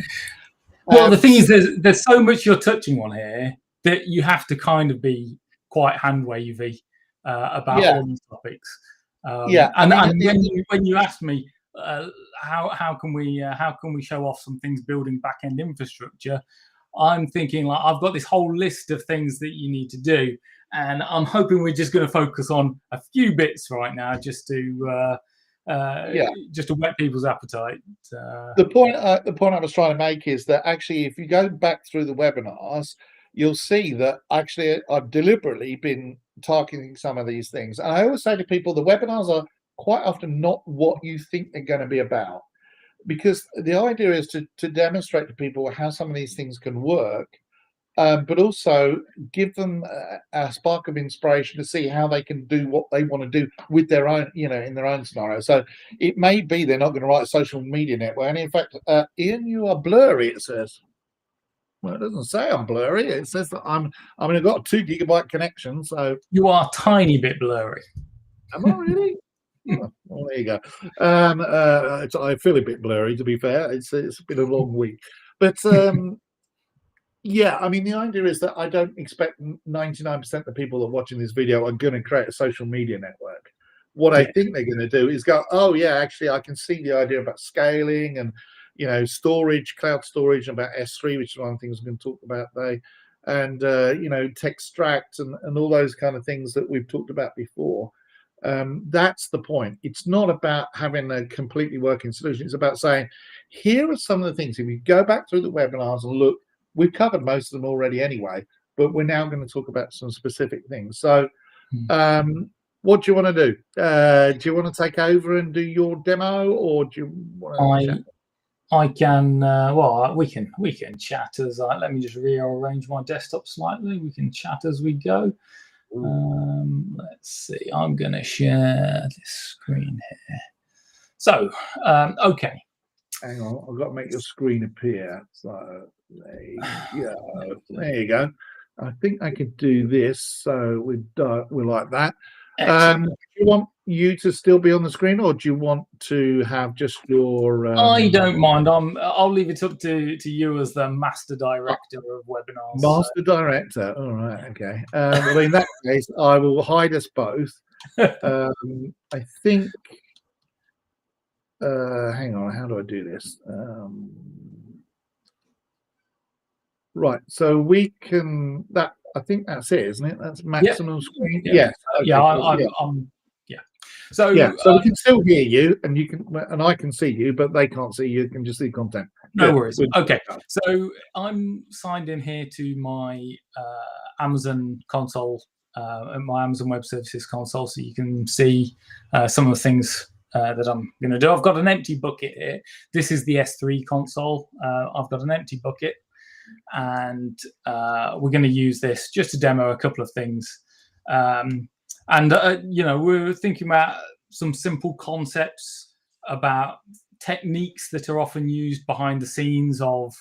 Well, the thing is, there's so much you're touching on here that you have to kind of be quite hand wavy about all these topics. And when you asked me how can we show off some things building back end infrastructure, I'm thinking like I've got this whole list of things that you need to do, and I'm hoping we're just going to focus on a few bits right now just to whet people's appetite. The point I was trying to make is that actually, if you go back through the webinars, you'll see that actually I've deliberately been targeting some of these things. And I always say to people, the webinars are quite often not what you think they're going to be about, because the idea is to demonstrate to people how some of these things can work, but also give them a spark of inspiration to see how they can do what they want to do with their own, in their own scenario. So it may be they're not going to write a social media network. And in fact, Ian, you are blurry, it says. Well, it doesn't say I'm blurry. It says that I've got a 2 GB connection. So you are a tiny bit blurry. Am I really? Oh, well, there you go. I feel a bit blurry, to be fair. It's been a long week, but yeah, I mean, the idea is that I don't expect 99% of the people that are watching this video are going to create a social media network. What I think they're going to do is go, oh yeah, actually, I can see the idea about scaling and storage, cloud storage, about S3, which is one of the things we're going to talk about today, and Techstract and all those kind of things that we've talked about before. That's the point. It's not about having a completely working solution. It's about saying, here are some of the things. If you go back through the webinars and look, we've covered most of them already anyway, but we're now going to talk about some specific things. So what do you want to do? Do you want to take over and do your demo, or do you want to chat? I can, we can chat as let me just rearrange my desktop slightly. We can chat as we go. Let's see, I'm going to share this screen here. So, okay. Hang on, I've got to make your screen appear. So there you go. There you go. I think I could do this. So we're like that. Do you want you to still be on the screen, or do you want to have just your? I don't mind. I'll leave it up to you as the master director of webinars. Master director. All right. Okay. Well, in that case, I will hide us both. I think. Hang on. How do I do this? Right. So we can. I think that's it, isn't it? That's maximum screen. Yeah. Okay, yeah. So we can still hear you, and I can see you, but they can't see you. You can just see content. No worries. Okay. So I'm signed in here to my Amazon console, my Amazon Web Services console, so you can see some of the things that I'm going to do. I've got an empty bucket here. This is the S3 console. I've got an empty bucket, and we're going to use this just to demo a couple of things. We're thinking about some simple concepts about techniques that are often used behind the scenes of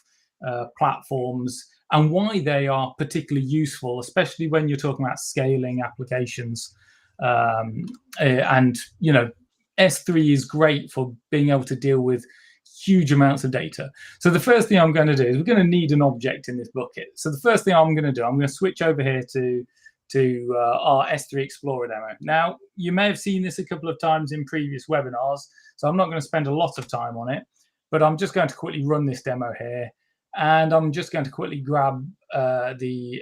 platforms and why they are particularly useful, especially when you're talking about scaling applications. S3 is great for being able to deal with huge amounts of data. So the first thing I'm going to do is we're going to need an object in this bucket. So the first thing I'm going to do, I'm going to switch over here to our S3 Explorer demo. Now, you may have seen this a couple of times in previous webinars, so I'm not going to spend a lot of time on it, but I'm just going to quickly run this demo here, and I'm just going to quickly grab we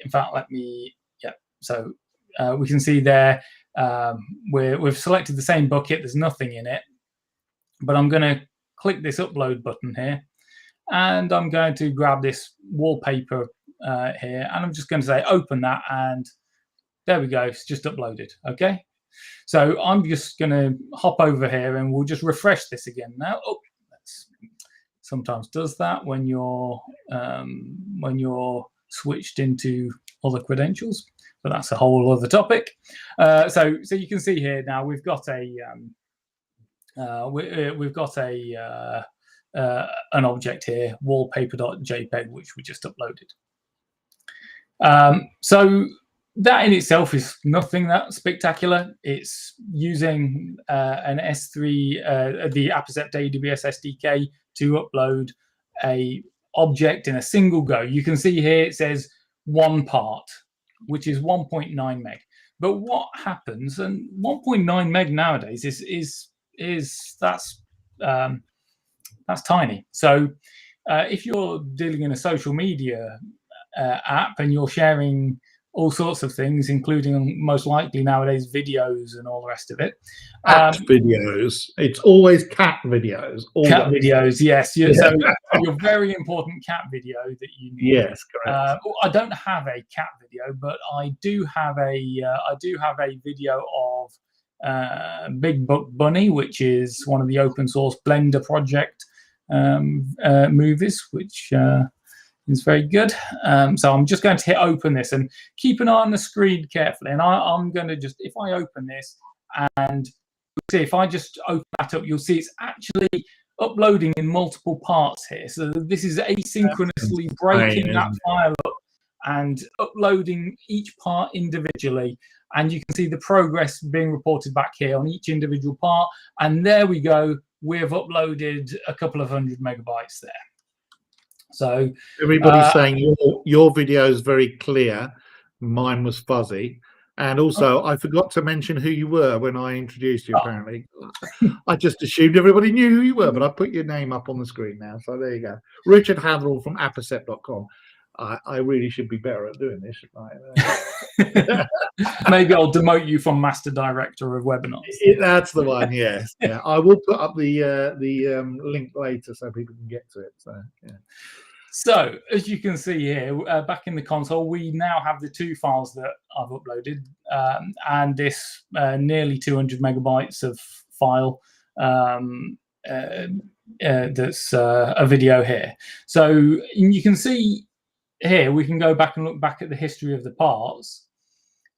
can see there, we've selected the same bucket, there's nothing in it, but I'm going to click this upload button here, and I'm going to grab this wallpaper here, and I'm just going to say open that, and there we go. It's just uploaded. Okay. So I'm just going to hop over here, and we'll just refresh this again now. Oh, sometimes does that when you're switched into other credentials, but that's a whole other topic. So you can see here now we've got a an object here, wallpaper.jpg, which we just uploaded. So that in itself is nothing that spectacular. It's using an S3, the Apercept AWS SDK, to upload a object in a single go. You can see here it says one part, which is 1.9 meg. But what happens, and 1.9 meg nowadays is that's tiny. So if you're dealing in a social media app and you're sharing all sorts of things, including most likely nowadays videos and all the rest of it. Cat videos. It's always cat videos. Always. Cat videos, yes. So your very important cat video that you need. Yes, correct. I don't have a cat video, but I do have a video of Big Buck Bunny, which is one of the open source Blender project movies, which is very good. So I'm just going to hit open this and keep an eye on the screen carefully. And I'm going to just, if I open this and see, if I just open that up, you'll see it's actually uploading in multiple parts here. So this is asynchronously breaking that file up and uploading each part individually. And you can see the progress being reported back here on each individual part. And there we go. We've uploaded a couple of 100 megabytes there. So everybody's saying your video is very clear. Mine was fuzzy. And also, I forgot to mention who you were when I introduced you, apparently. I just assumed everybody knew who you were, but I put your name up on the screen now. So there you go. Richard Hatherall from Apercept.com. I really should be better at doing this. Maybe I'll demote you from Master Director of Webinars. That's the one, yes. Yeah. I will put up the link later so people can get to it. So, yeah. So, as you can see here, back in the console, we now have the two files that I've uploaded, and this nearly 200 megabytes of file that's a video here. So you can see here, we can go back and look back at the history of the parts.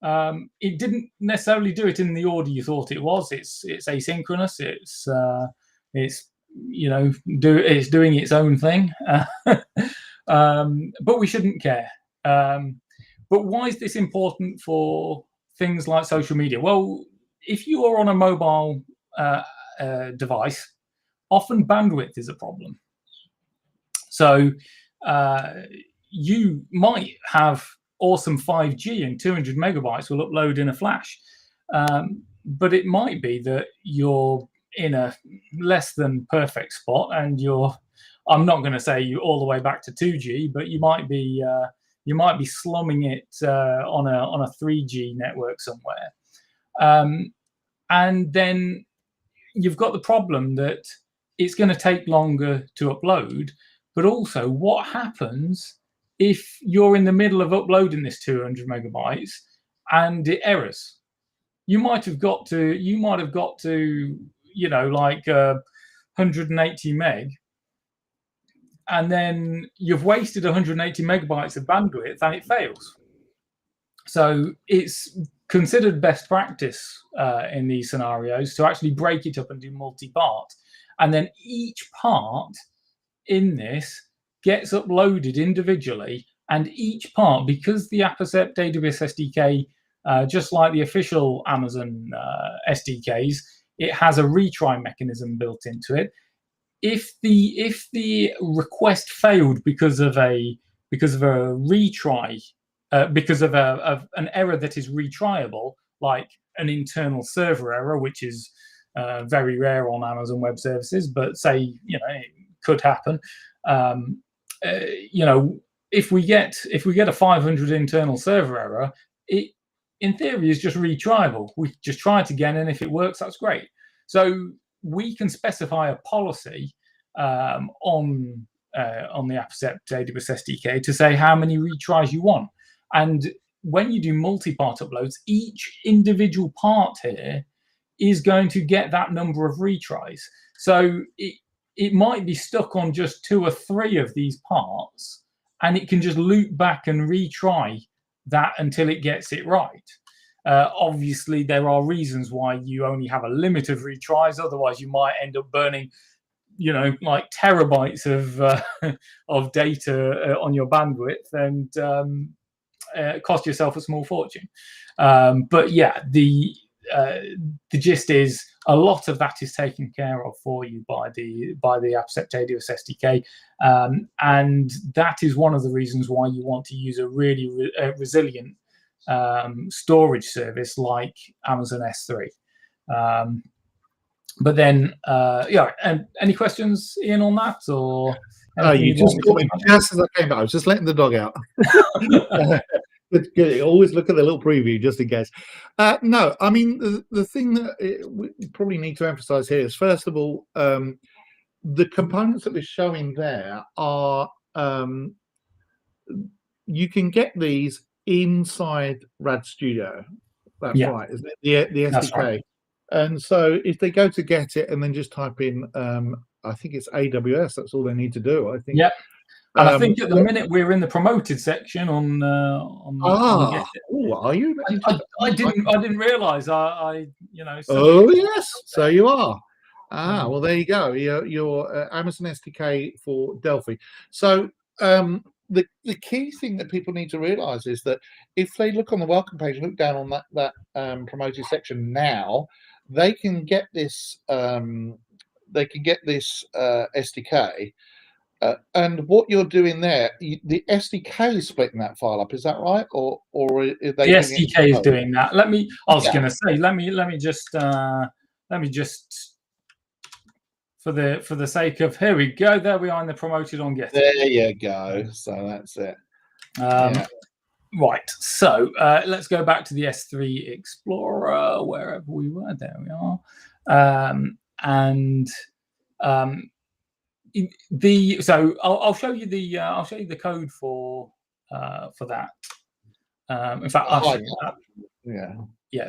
It didn't necessarily do it in the order you thought it was. It's asynchronous. It's it's doing its own thing, but we shouldn't care. But why is this important for things like social media? Well, if you are on a mobile device, often bandwidth is a problem. So you might have awesome 5G and 200 megabytes will upload in a flash, but it might be that you're in a less than perfect spot, and I'm not going to say you all the way back to 2G, but you might be slumming it on a 3G network somewhere, and then you've got the problem that it's going to take longer to upload. But also, what happens if you're in the middle of uploading this 200 megabytes and it errors? You might have got to like 180 meg, and then you've wasted 180 megabytes of bandwidth and it fails. So it's considered best practice in these scenarios to actually break it up and do multi-part, and then each part in this gets uploaded individually, and each part, because the Apercept AWS SDK, just like the official Amazon SDKs, it has a retry mechanism built into it. If the request failed because of a retry, because of an error that is retriable, like an internal server error, which is very rare on Amazon Web Services, but say it could happen. If we get a 500 internal server error, it in theory is just retriable. We just try it again, and if it works, that's great. So we can specify a policy on AppSec AWS SDK to say how many retries you want. And when you do multi-part uploads, each individual part here is going to get that number of retries. So it might be stuck on just 2 or 3 of these parts, and it can just loop back and retry that until it gets it right. Obviously, there are reasons why you only have a limit of retries. Otherwise, you might end up burning, like terabytes of data on your bandwidth and cost yourself a small fortune. But yeah, the gist is a lot of that is taken care of for you by the AppSec AWS SDK, and that is one of the reasons why you want to use a really resilient storage service like Amazon S3. But then, and any questions, Ian, on that, or? You just caught me just as I came back. I was just letting the dog out. Good. Always look at the little preview just in case. No, I mean, the thing that we probably need to emphasize here is, first of all, the components that we're showing there are, you can get these inside RAD Studio. That's right, isn't it? The SDK. Right. And so if they go to get it and then just type in, I think it's AWS, that's all they need to do, I think. Yep. And I think at the minute we're in the promoted section on Get It. Oh, are you? I didn't realise. Oh yes, so you are. Well, there you go. Your Amazon SDK for Delphi. So the key thing that people need to realise is that if they look on the welcome page, look down on that promoted section now, they can get this. They can get this SDK. And what you're doing there, the SDK is splitting that file up. Is that right, or are they? The SDK is doing that. I was going to say. Let me just for the sake of, here we go. There we are in the promoted on Get It. There you go. So that's it. Right. So let's go back to the S3 Explorer, wherever we were. There we are. I'll show you the code for that. In fact,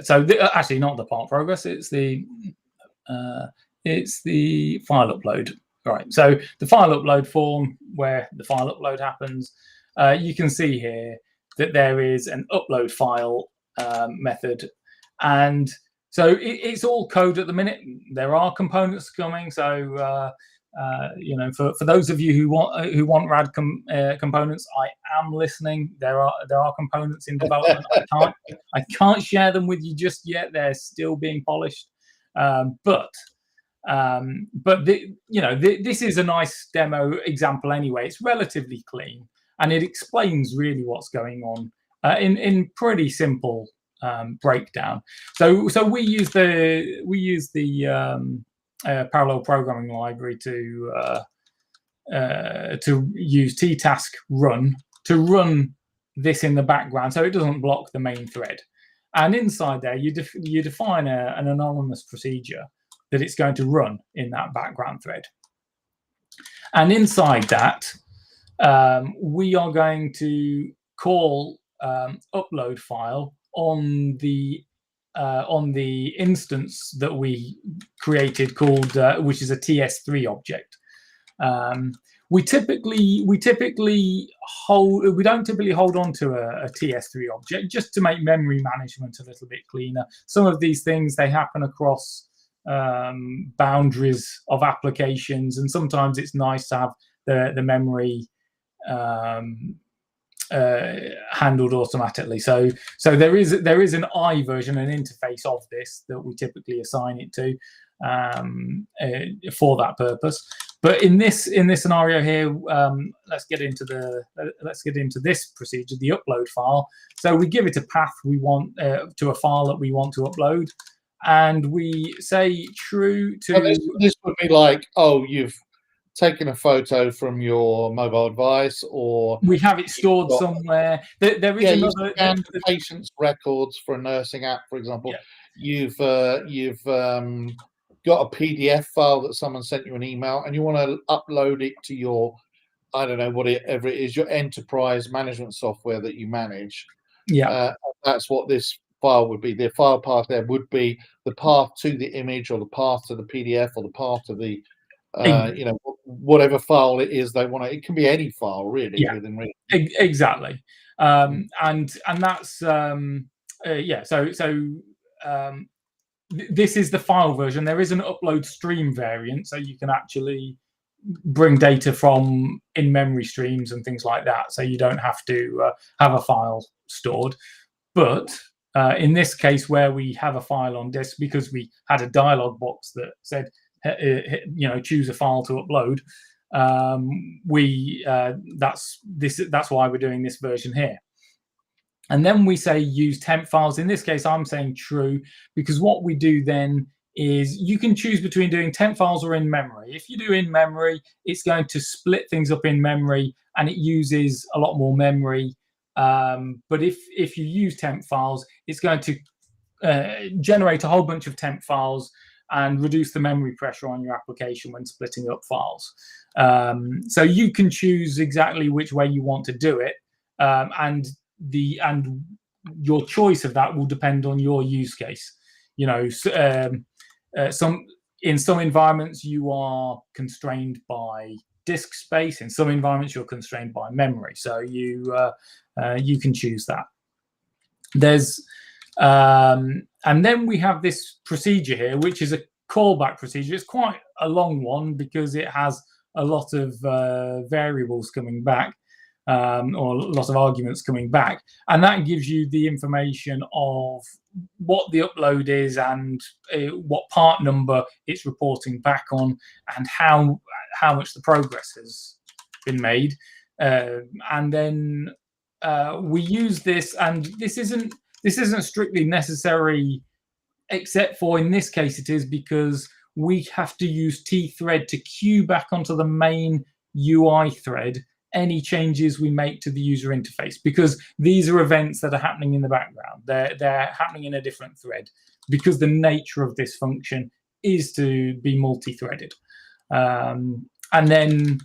So actually, not the part progress. It's the file upload. Right. So the file upload form, where the file upload happens, you can see here that there is an upload file method, and so it's all code at the minute. There are components coming, so. For those of you who want RAD components, I am listening. There are components in development. I can't share them with you just yet. They're still being polished. But this is a nice demo example anyway. It's relatively clean, and it explains really what's going on in pretty simple breakdown. So we use the parallel programming library to use TTask run to run this in the background, so it doesn't block the main thread. And inside there, you define an anonymous procedure that it's going to run in that background thread. And inside that, we are going to call upload file on the instance that we created called, which is a TS3 object. We don't typically hold on to a TS3 object, just to make memory management a little bit cleaner. Some of these things, they happen across boundaries of applications, and sometimes it's nice to have the memory handled automatically. So there is an I version, an interface of this that we typically assign it to for that purpose. But in this scenario here, let's get into this procedure, the upload file. So we give it a path we want to a file that we want to upload, and we say true to. So this would be like, you've taken a photo from your mobile device, or we have it stored somewhere. There is another patient's records for a nursing app, for example. Yeah. You've got a PDF file that someone sent you an email, and you want to upload it to your I don't know, whatever it is, your enterprise management software that you manage. Yeah, that's what this file would be. The file path there would be the path to the image, or the path to the PDF, or the path to the whatever file it is they want to. It can be any file really within Reason. Exactly. And that's this is the file version. There is an upload stream variant, so you can actually bring data from in-memory streams and things like that, so you don't have to have a file stored. But in this case, where we have a file on disk, because we had a dialog box that said, choose a file to upload, that's why we're doing this version here. And then we say use temp files. In this case, I'm saying true, because what we do then is you can choose between doing temp files or in memory. If you do in memory, it's going to split things up in memory, and it uses a lot more memory. But if you use temp files, it's going to generate a whole bunch of temp files and reduce the memory pressure on your application when splitting up files. So you can choose exactly which way you want to do it, and your choice of that will depend on your use case. In some environments you are constrained by disk space. In some environments you're constrained by memory. So you can choose that. There's and then we have this procedure here, which is a callback procedure. It's quite a long one because it has a lot of variables coming back, or a lot of arguments coming back, and that gives you the information of what the upload is and what part number it's reporting back on, and how much the progress has been made. And then we use this, and this isn't strictly necessary, except for in this case it is, because we have to use tthread to queue back onto the main UI thread any changes we make to the user interface, because these are events that are happening in the background. They're happening in a different thread, because the nature of this function is to be multi-threaded. And then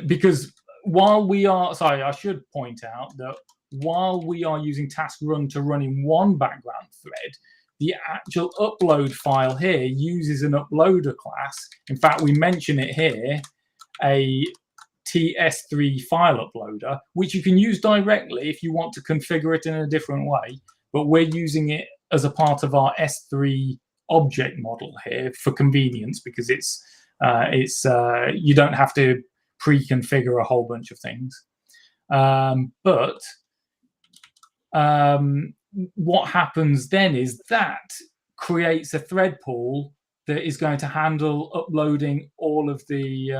because while we are, sorry, I should point out that while we are using task run to run in one background thread, the actual upload file here uses an uploader class. In fact, we mention it here, a TS3 file uploader, which you can use directly if you want to configure it in a different way. But we're using it as a part of our S3 object model here for convenience, because it's you don't have to pre-configure a whole bunch of things. But what happens then is that creates a thread pool that is going to handle uploading all of the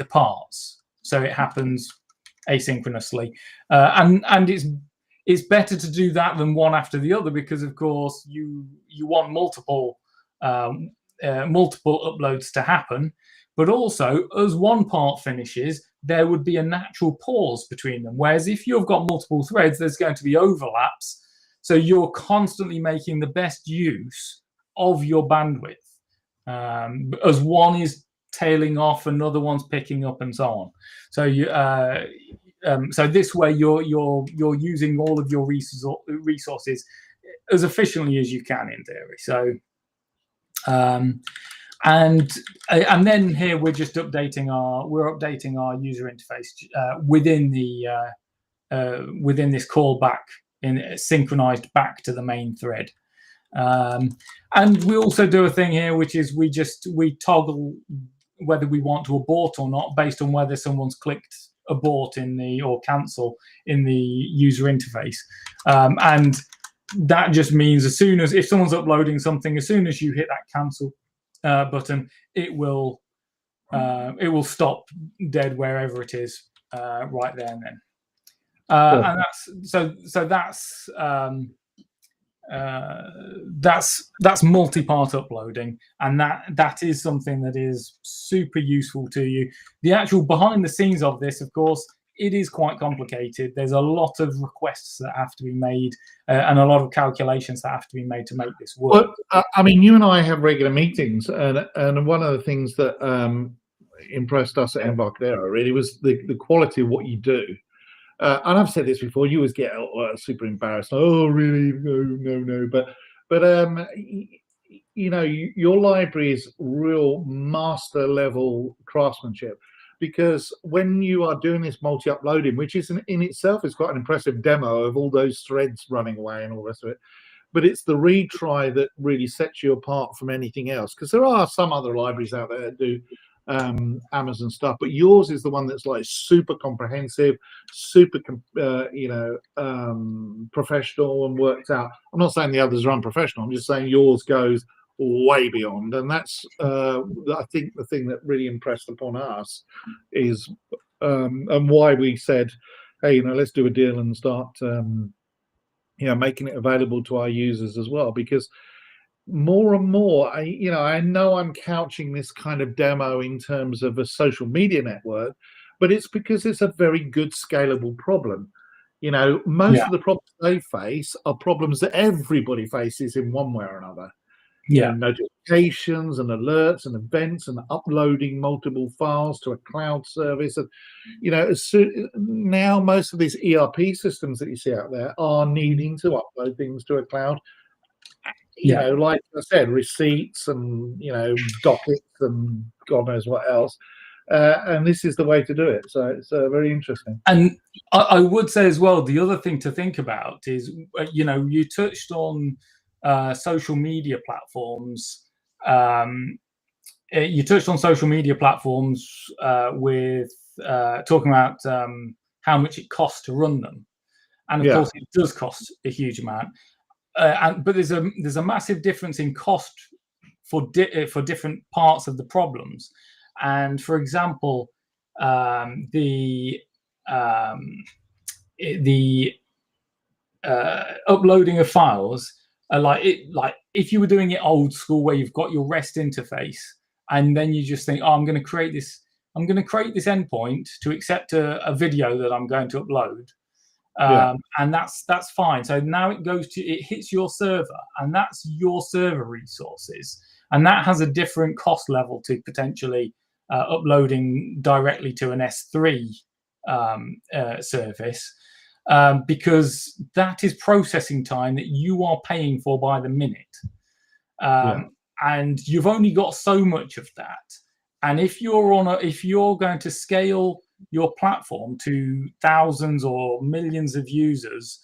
parts. So it happens asynchronously, and it's better to do that than one after the other, because of course you want multiple uploads to happen. But also, as one part finishes, there would be a natural pause between them. Whereas if you've got multiple threads, there's going to be overlaps. So you're constantly making the best use of your bandwidth. As one is tailing off, another one's picking up, and so on. So so this way you're using all of your resources as efficiently as you can, in theory. So and then here we're just updating our user interface within this callback, synchronized back to the main thread. And we also do a thing here, which is we toggle whether we want to abort or not based on whether someone's clicked abort or cancel in the user interface. And that just means if someone's uploading something, as soon as you hit that cancel button, it will stop dead wherever it is right there and then. And that's multi-part uploading, and that is something that is super useful to you. The actual behind the scenes of this, of course, it is quite complicated. There's a lot of requests that have to be made and a lot of calculations that have to be made to make this work. Well, I mean, you and I have regular meetings, and one of the things that impressed us at Embarcadero really was the quality of what you do. And I've said this before. You always get super embarrassed. Oh, really? No. But you know, your library is real master level craftsmanship, because when you are doing this multi-uploading, which is in itself is quite an impressive demo of all those threads running away and all the rest of it, but it's the retry that really sets you apart from anything else, because there are some other libraries out there that do Amazon stuff, but yours is the one that's like super comprehensive, super professional and worked out. I'm not saying the others are unprofessional, I'm just saying yours goes way beyond, and that's I think the thing that really impressed upon us is and why we said, hey, let's do a deal and start making it available to our users as well, because more and more, I know I'm couching this kind of demo in terms of a social media network, but it's because it's a very good scalable problem. Most of the problems they face are problems that everybody faces in one way or another. Notifications and alerts and events and uploading multiple files to a cloud service. And now most of these ERP systems that you see out there are needing to upload things to a cloud. Like I said, receipts and dockets and God knows what else. And this is the way to do it. So it's very interesting. And I would say as well, the other thing to think about is, you touched on social media platforms. You touched on social media platforms with talking about how much it costs to run them, and of course it does cost a huge amount. But there's a massive difference in cost for different parts of the problems. And for example, the uploading of files, like if you were doing it old school, where you've got your REST interface, and then you just think, oh, I'm going to create this endpoint to accept a video that I'm going to upload. And that's fine. So now it hits your server, and that's your server resources, and that has a different cost level to potentially uploading directly to an S3 service, because that is processing time that you are paying for by the minute, and you've only got so much of that. And if you're going to scale your platform to thousands or millions of users,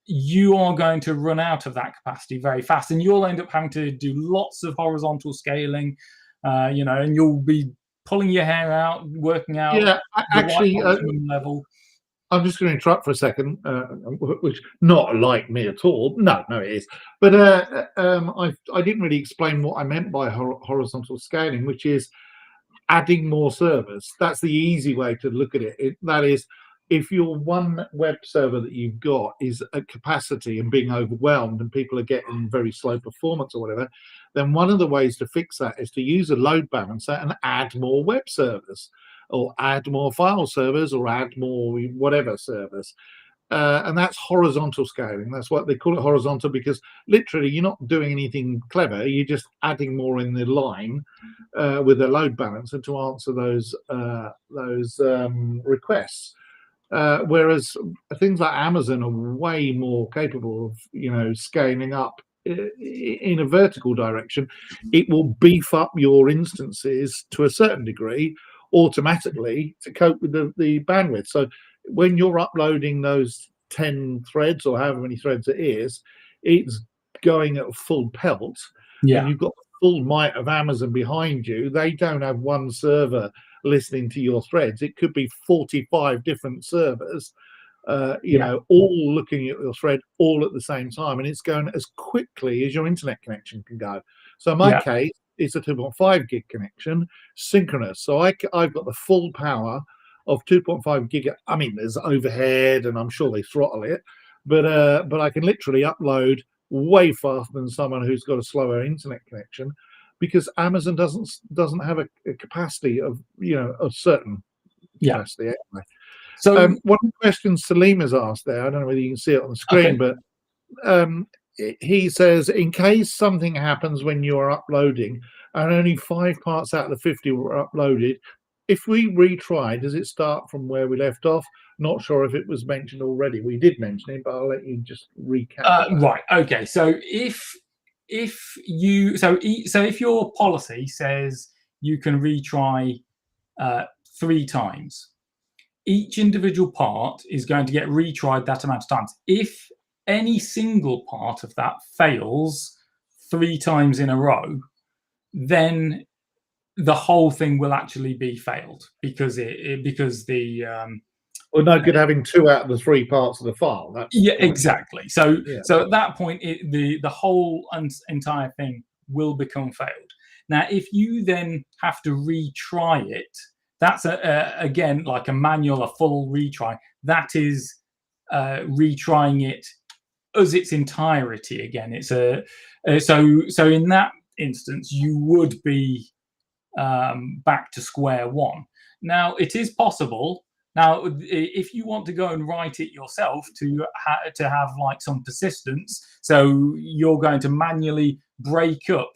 you are going to run out of that capacity very fast, and you'll end up having to do lots of horizontal scaling, and you'll be pulling your hair out, working out actually level. I'm just going to interrupt for a second, which not like me at all. No, it is. But I didn't really explain what I meant by horizontal scaling, which is adding more servers. That's the easy way to look at it. That is, if your one web server that you've got is at capacity and being overwhelmed and people are getting very slow performance or whatever, then one of the ways to fix that is to use a load balancer and add more web servers, or add more file servers, or add more whatever servers. And that's horizontal scaling. That's what they call it, horizontal, because literally you're not doing anything clever. You're just adding more in the line with a load balancer to answer those requests. Whereas things like Amazon are way more capable of scaling up in a vertical direction. It will beef up your instances to a certain degree automatically to cope with the bandwidth. So when you're uploading those 10 threads or however many threads it is, it's going at full pelt, and you've got the full might of Amazon behind you. They don't have one server listening to your threads. It could be 45 different servers, all looking at your thread all at the same time, and it's going as quickly as your internet connection can go. So in my case, it's a 2.5 gig connection, synchronous. So I've got the full power of 2.5 gig. I mean, there's overhead, and I'm sure they throttle it, but I can literally upload way faster than someone who's got a slower internet connection, because Amazon doesn't have a capacity of a certain capacity anyway. So one of the questions Salim has asked there, I don't know whether you can see it on the screen, but he says, in case something happens when you're uploading and only 5 parts out of the 50 were uploaded, if we retry, does it start from where we left off? Not sure if it was mentioned already. We did mention it, but I'll let you just recap. Right. Okay. So if your policy says you can retry 3 times, each individual part is going to get retried that amount of times. If any single part of that fails 3 times in a row, then the whole thing will actually be failed because the well, no good having 2 out of the 3 parts of the file. That's exactly. So at that point, the whole entire thing will become failed. Now, if you then have to retry it, that's again like a manual, a full retry. That is retrying it as its entirety again. It's so in that instance, you would be back to square one. Now, it is possible. Now, if you want to go and write it yourself to have like some persistence, so you're going to manually break up,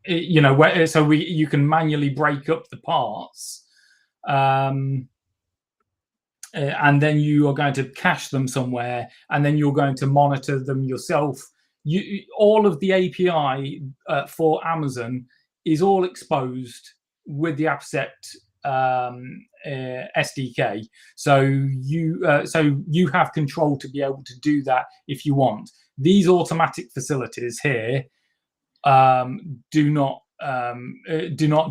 you can manually break up the parts, and then you are going to cache them somewhere, and then you're going to monitor them yourself. All of the API for Amazon is all exposed with the Apcept SDK, so you have control to be able to do that if you want. These automatic facilities here do not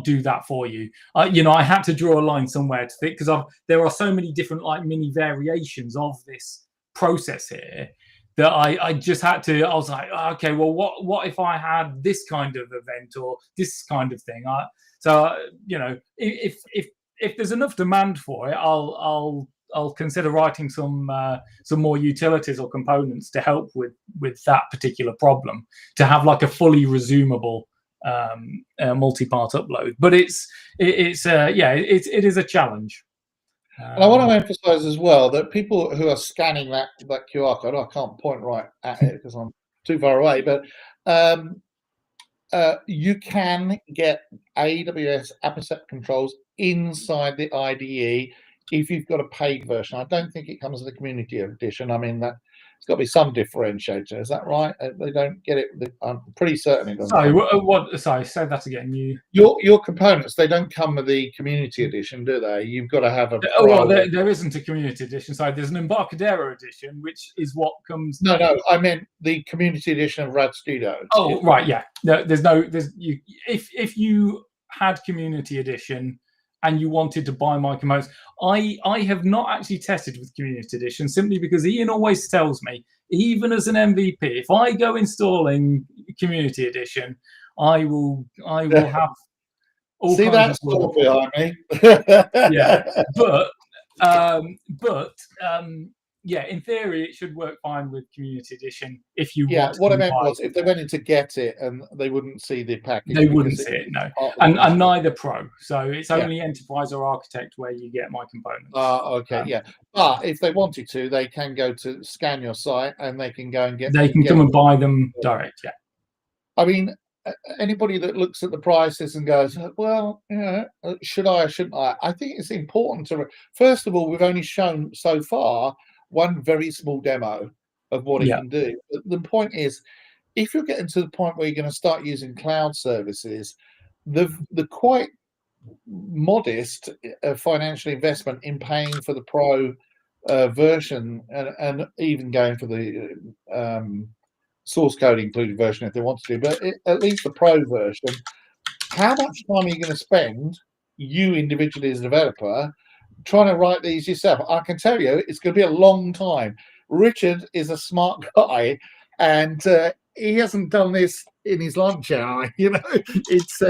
do that for you. I had to draw a line somewhere to think, because there are so many different like mini variations of this process here that I just had to. I was like, okay, well, what if I had this kind of event or this kind of thing? If there's enough demand for it, I'll consider writing some more utilities or components to help with that particular problem, to have like a fully resumable multi-part upload. But it is a challenge. And I want to emphasize as well that people who are scanning that QR code, I can't point right at it because I'm too far away, but you can get AWS Apcept controls inside the IDE if you've got a paid version. I don't think it comes with the community edition. I mean, that it's got to be some differentiator. Is that right? They don't get it. I'm pretty certain it doesn't. Sorry, what? Sorry, say that again. Your components, they don't come with the community edition, do they? You've got to have a. Well, there isn't a community edition. Sorry, there's an Embarcadero edition, which is what comes. No, I meant the community edition of Rad Studio. Oh, right, yeah. No, if you had community edition and you wanted to buy my components, I have not actually tested with community edition, simply because Ian always tells me, even as an MVP, if I go installing community edition, I will have all see kinds that of behind me. Yeah, but yeah, in theory, it should work fine with community edition. If you what I meant was, if they went in to get it and they wouldn't see the package, they wouldn't see it, no, and neither Pro. So it's only Enterprise or Architect where you get my components. Okay, yeah. But if they wanted to, they can go to scan your site and they can go and get. They can come and buy them direct. Yeah. I mean, anybody that looks at the prices and goes, well, should I or shouldn't I? I think it's important to. First of all, we've only shown so far one very small demo of what it can do. But the point is, if you're getting to the point where you're going to start using cloud services, the quite modest financial investment in paying for the Pro version and even going for the source code included version if they want to, but at least the Pro version, how much time are you going to spend, you individually as a developer, trying to write these yourself? I can tell you it's going to be a long time. Richard is a smart guy, and he hasn't done this in his lunch hour. It's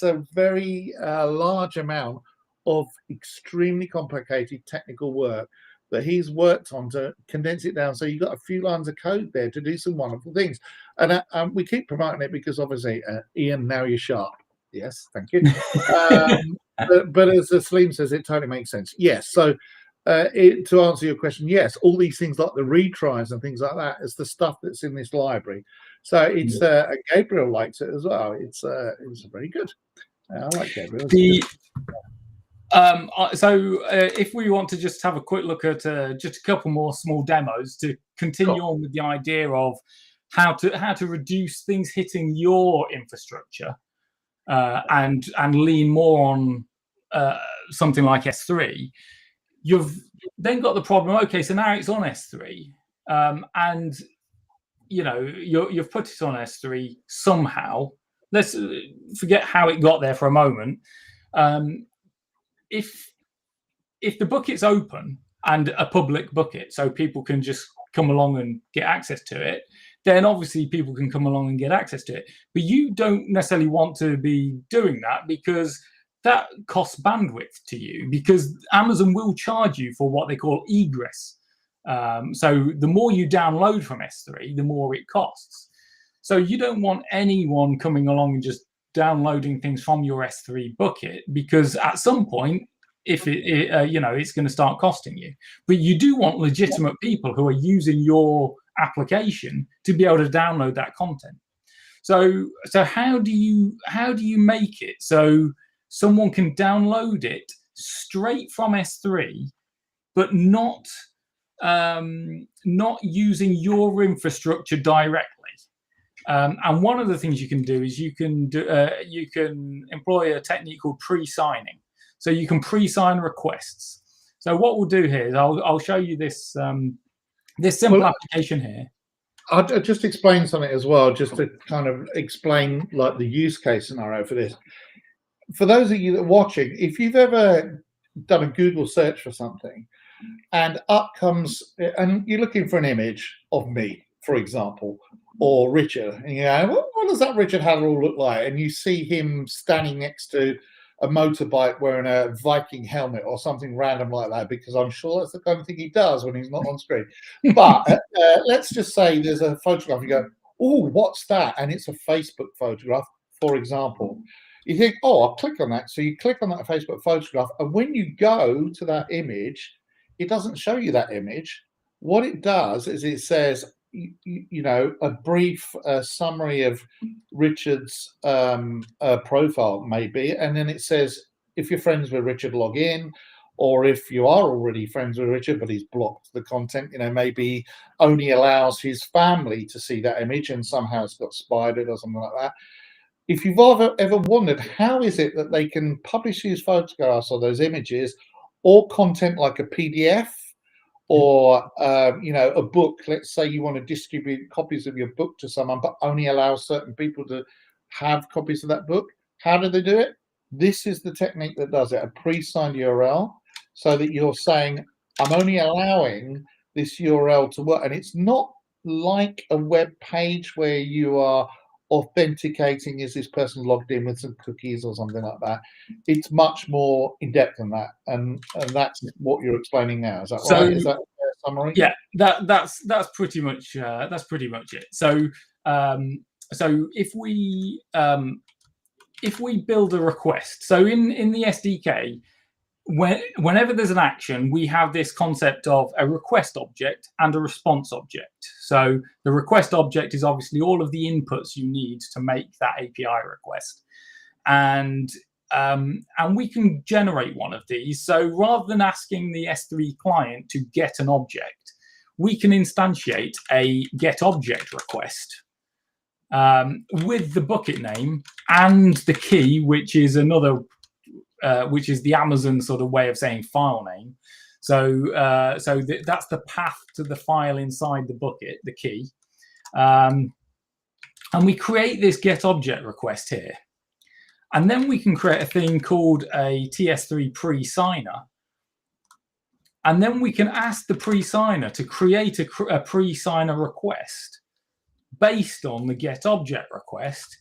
a very large amount of extremely complicated technical work that he's worked on to condense it down. So you've got a few lines of code there to do some wonderful things. And we keep promoting it because obviously, Ian, now you're sharp. Yes, thank you. But as Salim says, it totally makes sense. Yes. So to answer your question, yes, all these things like the retries and things like that is the stuff that's in this library. So it's Gabriel likes it as well. It's very good. I like Gabriel. If we want to just have a quick look at just a couple more small demos to continue on with the idea of how to reduce things hitting your infrastructure and lean more on something like S3, you've then got the problem. Okay, so now it's on S3, and you've put it on S3 somehow. Let's forget how it got there for a moment. If the bucket's open and a public bucket, so people can just come along and get access to it, then obviously people can come along and get access to it. But you don't necessarily want to be doing that, because that costs bandwidth to you, because Amazon will charge you for what they call egress. So the more you download from S3, the more it costs. So you don't want anyone coming along and just downloading things from your S3 bucket, because at some point, if it's going to start costing you. But you do want legitimate people who are using your application to be able to download that content. So how do you make it so someone can download it straight from S3, but not using your infrastructure directly? And one of the things you can do is you can employ a technique called pre-signing. So you can pre-sign requests. So what we'll do here is I'll show you this this simple application here. I'll just explain something as well, just to kind of explain like the use case scenario for this. For those of you that are watching, if you've ever done a Google search for something, and up comes, and you're looking for an image of me, for example, or Richard, and what does that Richard Hatherall look like? And you see him standing next to a motorbike wearing a Viking helmet or something random like that, because I'm sure that's the kind of thing he does when he's not on screen. But let's just say there's a photograph. You go, oh, what's that? And it's a Facebook photograph, for example. You think, oh, I'll click on that. So you click on that Facebook photograph, and when you go to that image, it doesn't show you that image. What it does is it says, a brief summary of Richard's profile, maybe, and then it says, if you're friends with Richard, log in, or if you are already friends with Richard but he's blocked the content, maybe only allows his family to see that image and somehow it's got spidered or something like that. If you've ever wondered how is it that they can publish these photographs or those images or content like a PDF, or a book, let's say you want to distribute copies of your book to someone but only allow certain people to have copies of that book, how do they do it? This is the technique that does it, a pre-signed URL, so that you're saying, I'm only allowing this URL to work. And it's not like a web page where you are authenticating, is this person logged in with some cookies or something like that. It's much more in depth than that, and that's what you're explaining now. Is that right? Is that a fair summary? Yeah, that's pretty much it. So if we build a request, so in the SDK, whenever there's an action, we have this concept of a request object and a response object. So the request object is obviously all of the inputs you need to make that API request. And we can generate one of these. So rather than asking the S3 client to get an object, we can instantiate a get object request with the bucket name and the key, which is another which is the Amazon sort of way of saying file name. So that's the path to the file inside the bucket, the key. And we create this get object request here. And then we can create a thing called a TS3 pre-signer. And then we can ask the pre-signer to create a pre-signer request based on the get object request.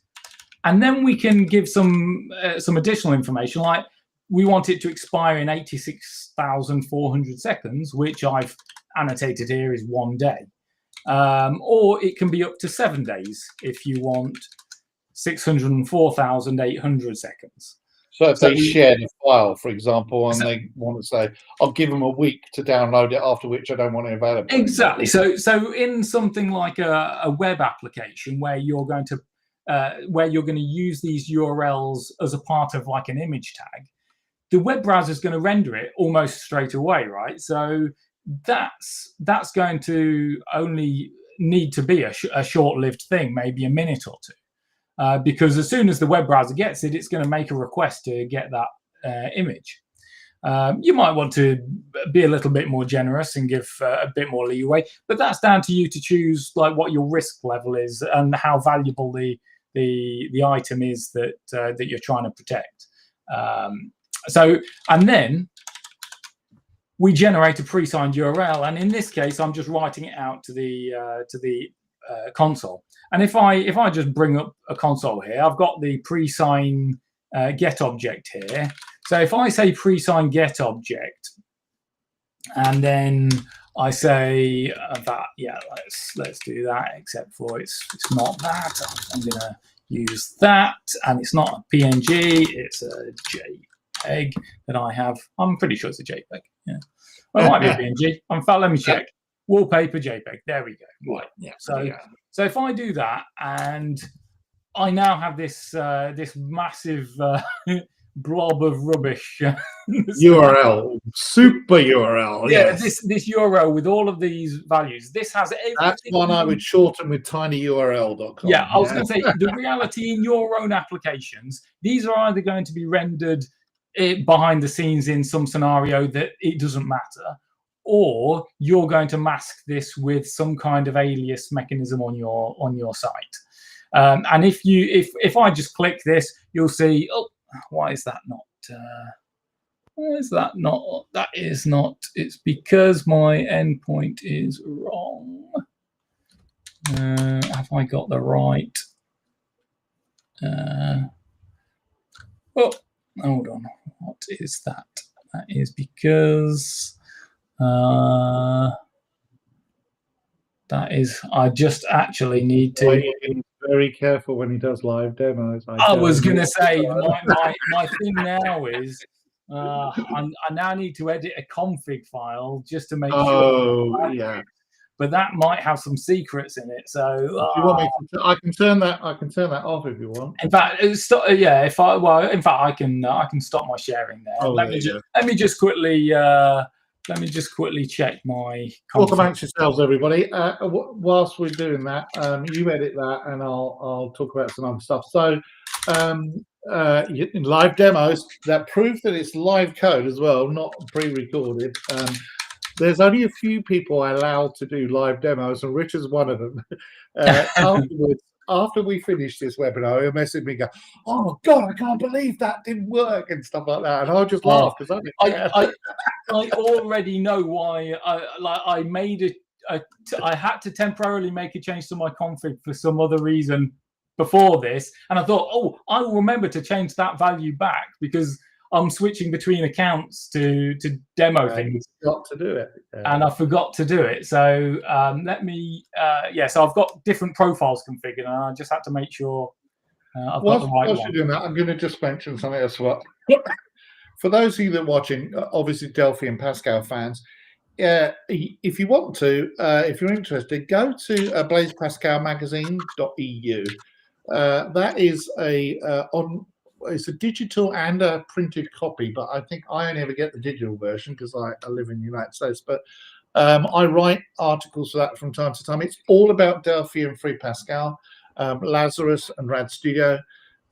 And then we can give some additional information, like we want it to expire in 86,400 seconds, which I've annotated here is 1 day. Or it can be up to 7 days if you want 604,800 seconds. So if they share the file, for example, and they want to say, I'll give them a week to download it, after which I don't want it available. Exactly. So in something like a web application where you're going to use these URLs as a part of like an image tag, the web browser is going to render it almost straight away, right? So that's going to only need to be a short-lived thing, maybe a minute or two, because as soon as the web browser gets it, it's going to make a request to get that image. You might want to be a little bit more generous and give a bit more leeway, but that's down to you to choose like what your risk level is and how valuable the item is that you're trying to protect. And then we generate a pre-signed URL, and in this case, I'm just writing it out to the console. And if I just bring up a console here, I've got the pre-sign get object here. So if I say pre-sign get object, and then I say that, yeah, let's do that, except for it's not that. I'm going to use that, and it's not a PNG, it's a JPEG that I have. I'm pretty sure it's a JPEG. Yeah, well, it might be a PNG. In fact, let me check. Wallpaper JPEG. There we go. Right. Yeah. So if I do that, and I now have this this massive blob of rubbish URL, super URL. Yeah, yes. this URL with all of these values. This has everything. That's one I would shorten with tinyurl.com. Yeah, I was going to say, the reality in your own applications, these are either going to be rendered behind the scenes in some scenario that it doesn't matter, or you're going to mask this with some kind of alias mechanism on your site. And if I just click this, you'll see, oh, why is that not? Why is that not? That is not. It's because my endpoint is wrong. Have I got the right? Oh, hold on. What is that? That is because that is. I just actually need to. Very careful when he does live demos. I was going to say my thing now is I now need to edit a config file just to make sure. Oh, yeah. But that might have some secrets in it. So if you want me to, I can turn that off if you want. In fact, yeah. I can stop my sharing there. Oh, let me just quickly check my. Talk amongst yourselves, everybody. Whilst we're doing that, you edit that, and I'll talk about some other stuff. So, in live demos that prove that it's live code as well, not pre-recorded. There's only a few people allowed to do live demos, and Richard's one of them. Afterwards, after we finished this webinar, he'll message me and go, "Oh God, I can't believe that didn't work," and stuff like that. And I'll just laugh because I already know why. I made I had to temporarily make a change to my config for some other reason before this, and I thought, oh, I will remember to change that value back because I'm switching between accounts to demo things. Got to do it, and I forgot to do it. So let me, So I've got different profiles configured, and I just had to make sure I've got the right one. Whilst you're doing that, I'm going to just mention something else. For those of you that are watching, obviously Delphi and Pascal fans, if you want to, if you're interested, go to blazepascalmagazine.eu. That is it's a digital and a printed copy, but I think I only ever get the digital version because I live in the United States. But I write articles for that from time to time. It's all about Delphi and Free Pascal, Lazarus and Rad Studio.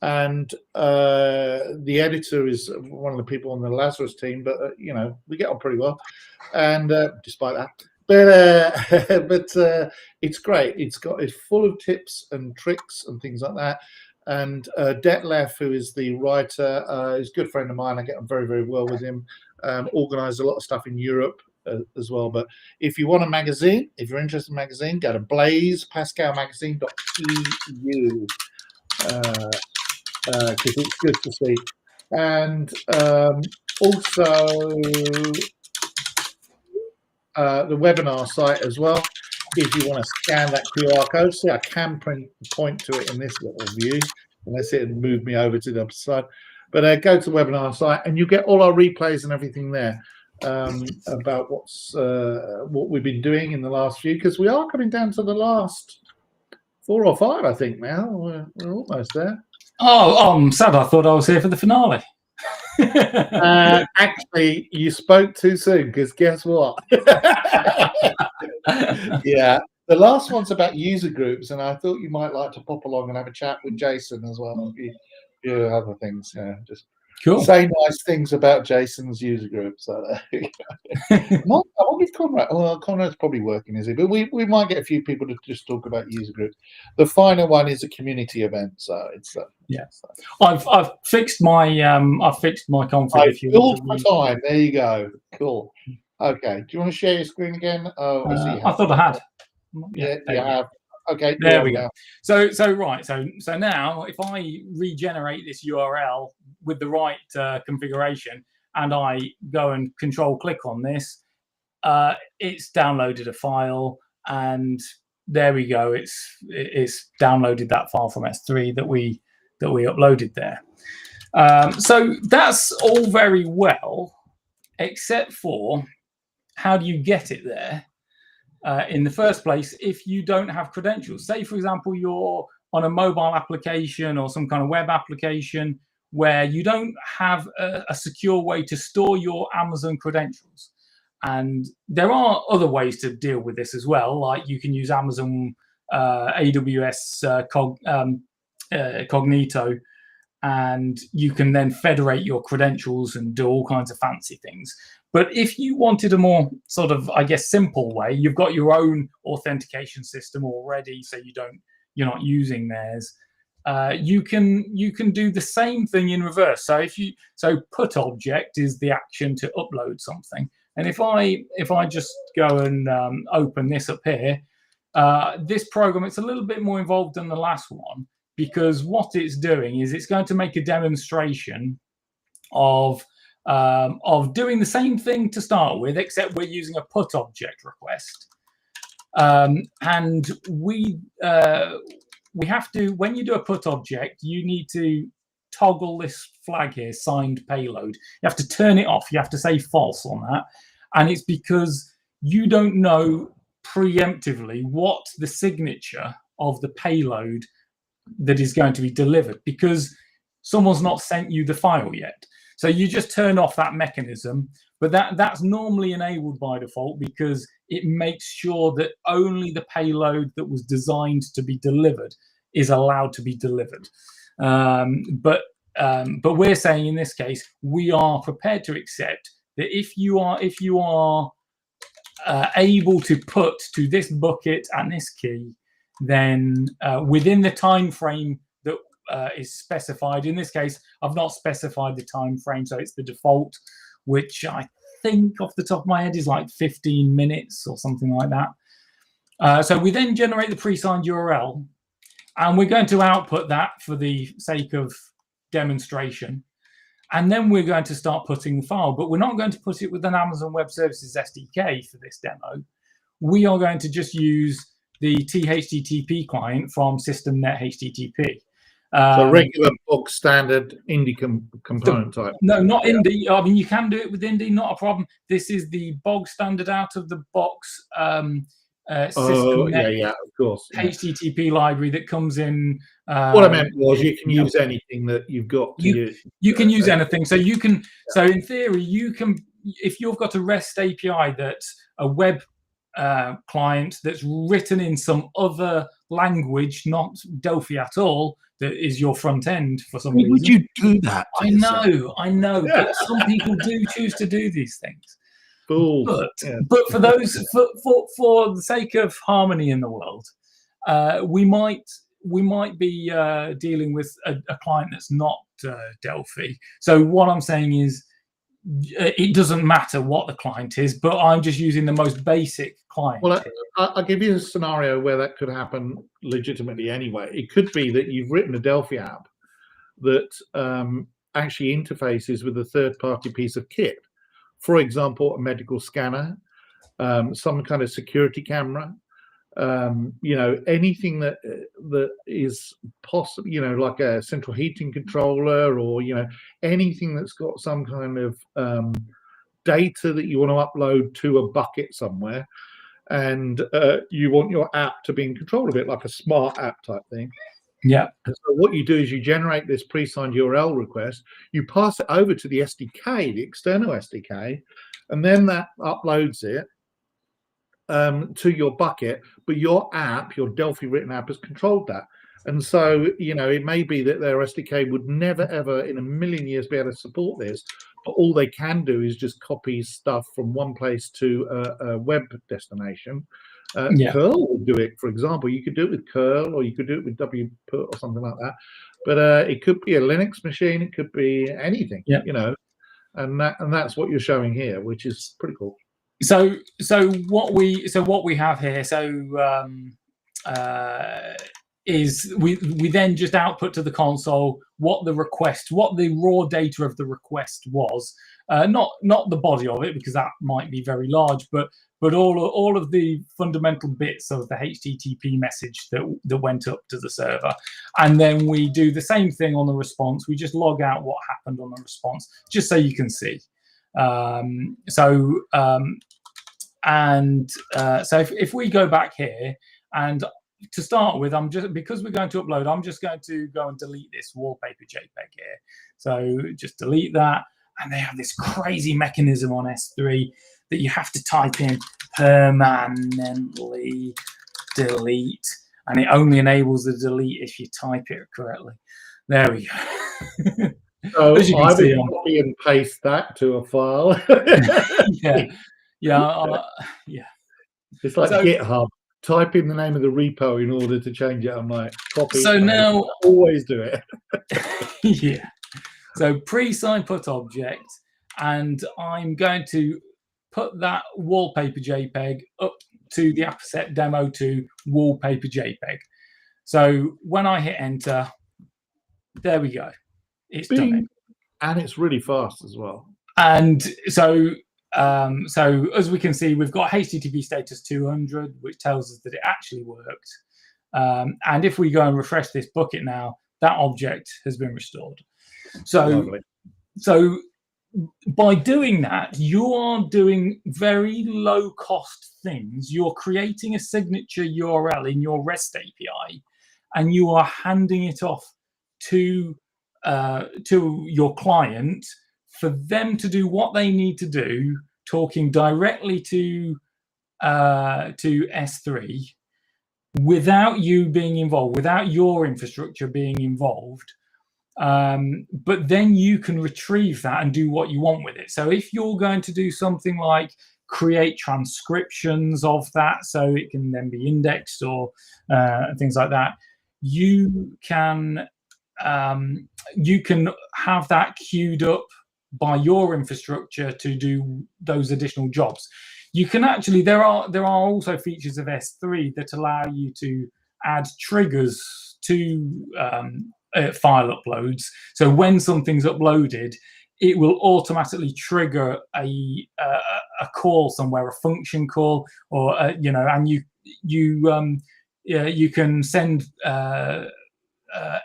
And the editor is one of the people on the Lazarus team, but we get on pretty well. And despite that, but it's great. It's full of tips and tricks and things like that. And Detlef, who is the writer, is a good friend of mine. I get on very, very well with him. Organise a lot of stuff in Europe as well. But if you want a magazine, if you're interested in a magazine, go to blazepascalmagazine.eu because it's good to see. And also the webinar site as well. If you want to scan that QR code, see, I can point to it in this little view, unless it would move me over to the other side. But go to the webinar site, and you get all our replays and everything there about what we've been doing in the last few, because we are coming down to the last 4 or 5, I think. Now we're almost there. Oh, I'm sad. I thought I was here for the finale. Actually, you spoke too soon, because guess what? Yeah, the last one's about user groups, and I thought you might like to pop along and have a chat with Jason as well. You other things, yeah, just cool. Say nice things about Jason's user group. So I won't give Conrad. Well, Conrad's probably working, is he? But we might get a few people to just talk about user groups. The final one is a community event, so it's yeah. So. I've fixed my config. I've built for time. There you go. Cool. Okay. Do you want to share your screen again? Oh, I see. I thought I had. Yeah, you have. Okay, there we go. So now if I regenerate this URL with the right configuration, and I go and control click on this, it's downloaded a file, and there we go. It's downloaded that file from S3 that we uploaded there. So that's all very well, except for how do you get it there? In the first place, if you don't have credentials. Say, for example, you're on a mobile application or some kind of web application where you don't have a secure way to store your Amazon credentials. And there are other ways to deal with this as well, like you can use Amazon AWS Cognito, and you can then federate your credentials and do all kinds of fancy things. But if you wanted a more sort of, I guess, simple way, you've got your own authentication system already, so you're not using theirs. You can do the same thing in reverse. So put object is the action to upload something, and if I just go and open this up here, this program, it's a little bit more involved than the last one, because what it's doing is it's going to make a demonstration of doing the same thing to start with, except we're using a put object request. And we have to, when you do a put object, you need to toggle this flag here, signed payload. You have to turn it off. You have to say false on that. And it's because you don't know preemptively what the signature of the payload that is going to be delivered, because someone's not sent you the file yet. So you just turn off that mechanism, but that's normally enabled by default because it makes sure that only the payload that was designed to be delivered is allowed to be delivered. But we're saying in this case, we are prepared to accept that if you are able to put to this bucket and this key, then within the time frame that is specified. In this case, I've not specified the time frame, so it's the default, which I think off the top of my head is like 15 minutes or something like that. So we then generate the pre-signed URL, and we're going to output that for the sake of demonstration. And then we're going to start putting the file, but we're not going to put it with an Amazon Web Services SDK for this demo. We are going to just use the THTTP client from SystemNet HTTP. So regular book standard Indy component type. No, not Indy. I mean, you can do it with Indy, not a problem. This is the bog standard out of the box SystemNet of course. HTTP library that comes in. What I meant was you can use anything that you've got to use. You can use anything. So you can. So in theory, you can, if you've got a REST API that's a web client that's written in some other language, not Delphi at all, that is your front end for some reason. Would you do that? I know, yeah. But some people do choose to do these things. Cool. But for those, for the sake of harmony in the world, we might be dealing with a client that's not Delphi. So what I'm saying is, it doesn't matter what the client is, but I'm just using the most basic client. Well, I'll give you a scenario where that could happen legitimately anyway. It could be that you've written a Delphi app that actually interfaces with a third-party piece of kit. For example, a medical scanner, some kind of security camera, anything that is possibly, like a central heating controller, or anything that's got some kind of data that you want to upload to a bucket somewhere, and you want your app to be in control of it, like a smart app type thing. Yeah. And so what you do is you generate this pre-signed URL request, you pass it over to the SDK, the external SDK, and then that uploads it to your bucket. But your app, your Delphi written app, has controlled that. And so, it may be that their SDK would never, ever in a million years be able to support this, but all they can do is just copy stuff from one place to a web destination. Curl will do it, for example. You could do it with Curl, or you could do it with wput or something like that. But it could be a Linux machine, it could be anything, and that's what you're showing here, which is pretty cool. So what we have here, is we then just output to the console what the raw data of the request was, not the body of it, because that might be very large, but all of the fundamental bits of the HTTP message that went up to the server. And then we do the same thing on the response. We just log out what happened on the response, just so you can see. So if we go back here, and to start with, because we're going to upload, I'm just going to go and delete this wallpaper JPEG here. So just delete that. And they have this crazy mechanism on S3 that you have to type in permanently delete, and it only enables the delete if you type it correctly. There we go. So I would copy and paste that to a file. Yeah. It's like GitHub. Type in the name of the repo in order to change it. I'm like, copy. So now, always do it. Yeah. So pre-signed put object, and I'm going to put that wallpaper JPEG up to the AppSet demo to wallpaper JPEG. So when I hit enter, there we go. It's done. And it's really fast as well. And so as we can see, we've got HTTP status 200, which tells us that it actually worked. And if we go and refresh this bucket now, that object has been restored. So by doing that, you are doing very low cost things. You're creating a signature URL in your REST API, and you are handing it off to your client for them to do what they need to do, talking directly to S3 without you being involved, without your infrastructure being involved. But then you can retrieve that and do what you want with it. So if you're going to do something like create transcriptions of that so it can then be indexed or things like that, you can have that queued up by your infrastructure to do those additional jobs. You can actually, there are also features of S3 that allow you to add triggers to file uploads. So when something's uploaded, it will automatically trigger a call somewhere, a function call, or and you can send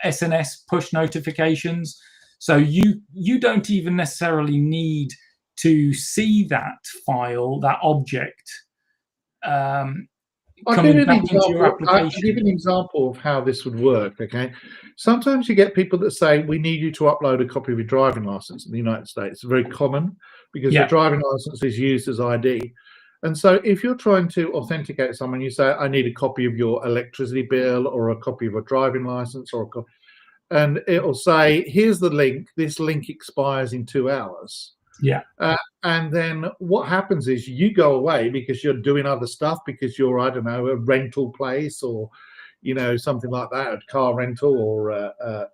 SNS push notifications. So you don't even necessarily need to see that file, that object, coming back into your application. I'll give an example of how this would work, okay? Sometimes you get people that say, we need you to upload a copy of your driving license in the United States. It's very common because the driving license is used as ID. And so if you're trying to authenticate someone, you say, I need a copy of your electricity bill or a copy of a driving license, or a copy, and it'll say, here's the link. This link expires in 2 hours. Yeah. And then what happens is you go away because you're doing other stuff, because you're, I don't know, a rental place, or, something like that, a car rental, or a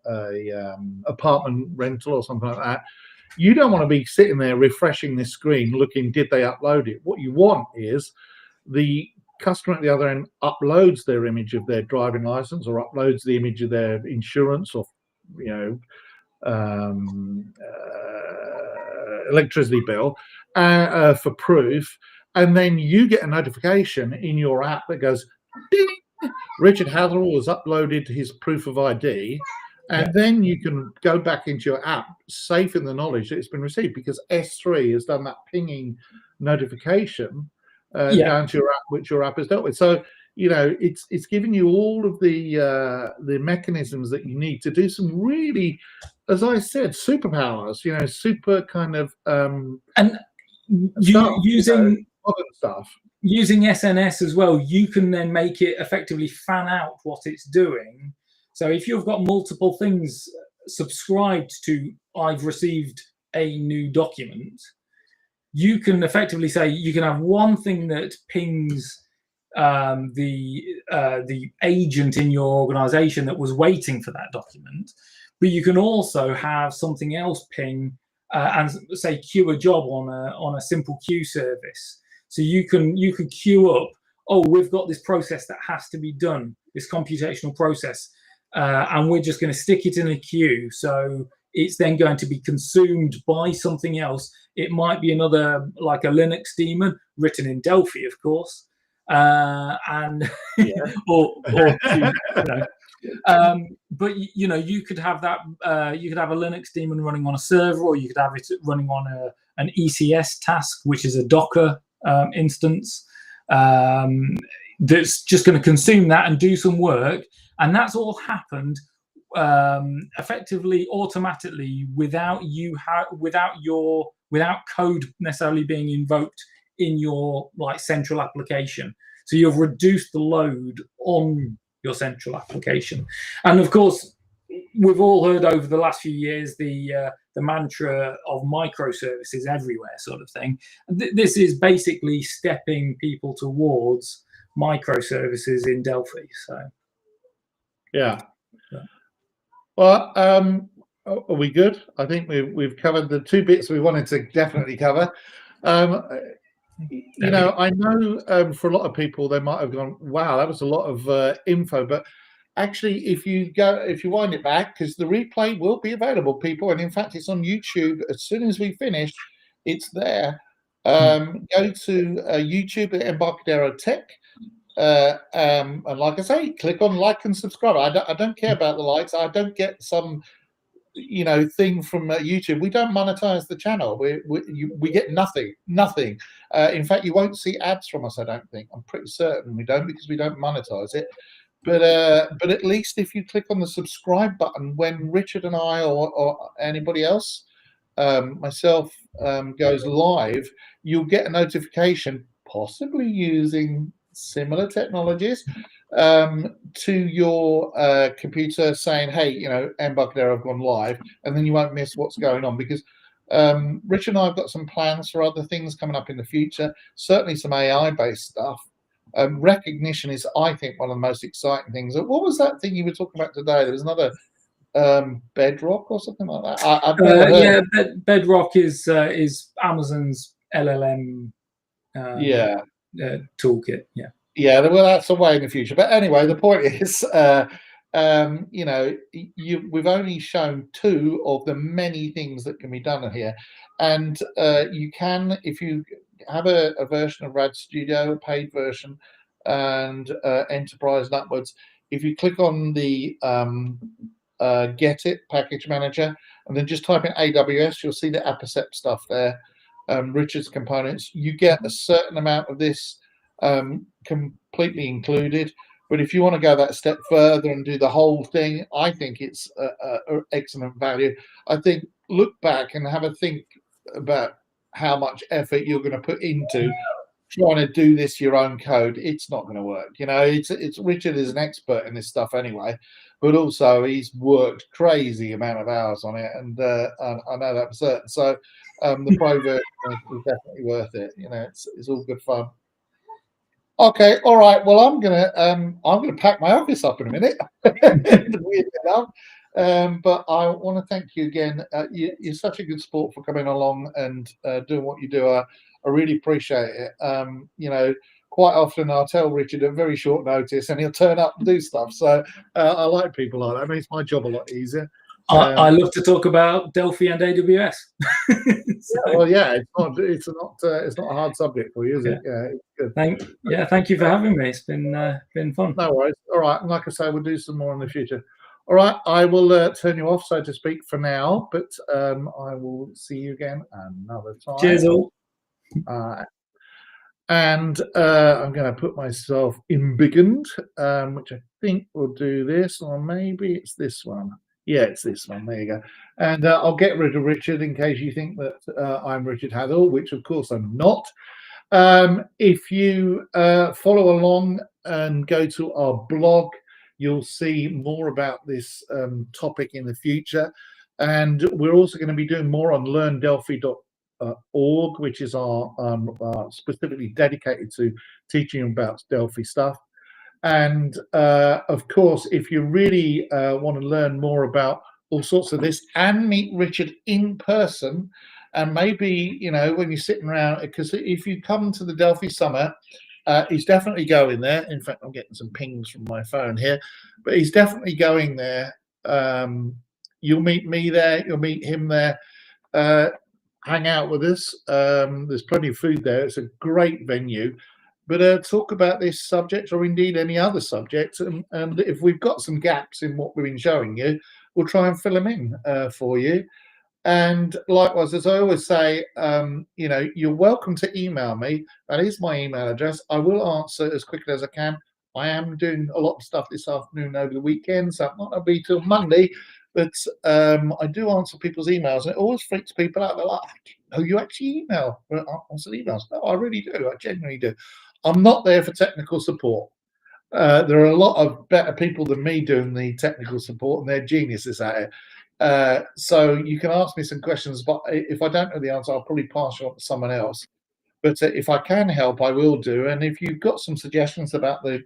apartment rental or something like that. You don't want to be sitting there refreshing this screen looking, did they upload it? What you want is the customer at the other end uploads their image of their driving license, or uploads the image of their insurance, or electricity bill for proof, and then you get a notification in your app that goes, ding, Richard Hatherall has uploaded his proof of ID, and then you can go back into your app, safe in the knowledge that it's been received, because S3 has done that pinging notification down to your app, which your app has dealt with. So, you know, it's giving you all of the mechanisms that you need to do some really, as I said, superpowers. You know, super kind of and using modern stuff. Using SNS as well, you can then make it effectively fan out what it's doing. So if you've got multiple things subscribed to, I've received a new document, you can effectively say you can have one thing that pings the agent in your organization that was waiting for that document, but you can also have something else ping and say queue a job on a simple queue service. So you could queue up, oh, we've got this process that has to be done, this computational process, and we're just going to stick it in a queue. So it's then going to be consumed by something else. It might be another, like a Linux daemon written in Delphi, of course, and or you know. But you know, you could have that. You could have a Linux daemon running on a server, or you could have it running on an ECS task, which is a Docker instance that's just going to consume that and do some work, and that's all happened effectively automatically without code necessarily being invoked in your like central application. So you've reduced the load on your central application. And of course, we've all heard over the last few years the mantra of microservices everywhere sort of thing. This is basically stepping people towards microservices in Delphi. So yeah. Well, are we good? I think we've covered the two bits we wanted to definitely cover. You know, I know for a lot of people they might have gone, wow, that was a lot of info, but actually, if you wind it back, because the replay will be available, people, and in fact, it's on YouTube. As soon as we finish, it's there. Go to YouTube at Embarcadero Tech, and like I say, click on like and subscribe. I don't care about the likes. I don't get some, you know, thing from YouTube. We don't monetize the channel. We get nothing. In fact, you won't see ads from us. I don't think. I'm pretty certain we don't, because we don't monetize it. But at least if you click on the subscribe button when Richard and I or anybody else, myself, goes live, you'll get a notification, possibly using similar technologies, to your computer saying, hey, you know, Embarcadero have gone live, and then you won't miss what's going on, because Richard and I have got some plans for other things coming up in the future, certainly some AI-based stuff. Recognition is, I think, one of the most exciting things. What was that thing you were talking about today? There was another Bedrock or something like that. Bedrock is Amazon's LLM toolkit. Yeah. Well, that's a way in the future. But anyway, the point is, you know, we've only shown two of the many things that can be done here, and you can, if you have a version of Rad Studio, a paid version, and enterprise and upwards, if you click on the Get It package manager and then just type in AWS, you'll see the Apercept stuff there, Richard's components. You get a certain amount of this completely included, but if you want to go that step further and do the whole thing, I think it's excellent value. I think look back and have a think about how much effort you're going to put into trying to do this your own code. It's not going to work. You know, it's Richard is an expert in this stuff anyway, but also he's worked crazy amount of hours on it, and I know that for certain. So the pro version is definitely worth it. You know, it's all good fun. Okay, all right. Well, I'm gonna pack my office up in a minute. Weird enough. But I want to thank you again. You're such a good sport for coming along and doing what you do. I really appreciate it. You know, quite often I'll tell Richard at very short notice and he'll turn up and do stuff. So I like people like that. It makes my job a lot easier. I love to talk about Delphi and AWS. So, yeah, well, yeah, it's not a hard subject for you, is it? Yeah, it's good. Thank you for having me. It's been fun. No worries. All right, and like I say, we'll do some more in the future. All right, I will turn you off, so to speak, for now, but I will see you again another time. Cheers all. And I'm going to put myself in Bigand, which I think will do this, or maybe it's this one. Yeah, it's this one. There you go. And I'll get rid of Richard in case you think that I'm Richard Hadell, which of course I'm not. If you follow along and go to our blog, you'll see more about this topic in the future. And we're also going to be doing more on learndelphi.org, which is our specifically dedicated to teaching about Delphi stuff. And of course, if you really want to learn more about all sorts of this and meet Richard in person, and maybe, you know, when you're sitting around, because if you come to the Delphi Summit, he's definitely going there. In fact, I'm getting some pings from my phone here, but he's definitely going there. You'll meet me there. You'll meet him there. Hang out with us. There's plenty of food there. It's a great venue. But talk about this subject, or indeed any other subject. And if we've got some gaps in what we've been showing you, we'll try and fill them in for you. And likewise, as I always say, you know, you're welcome to email me. That is my email address. I will answer as quickly as I can. I am doing a lot of stuff this afternoon over the weekend, so I'm not going to be till Monday. But I do answer people's emails, and it always freaks people out. They're like, "Oh, you actually email answer emails?" No, I really do. I genuinely do. I'm not there for technical support. There are a lot of better people than me doing the technical support, and they're geniuses at it. So you can ask me some questions, but if I don't know the answer, I'll probably pass you on to someone else. But if I can help, I will do. And if you've got some suggestions about the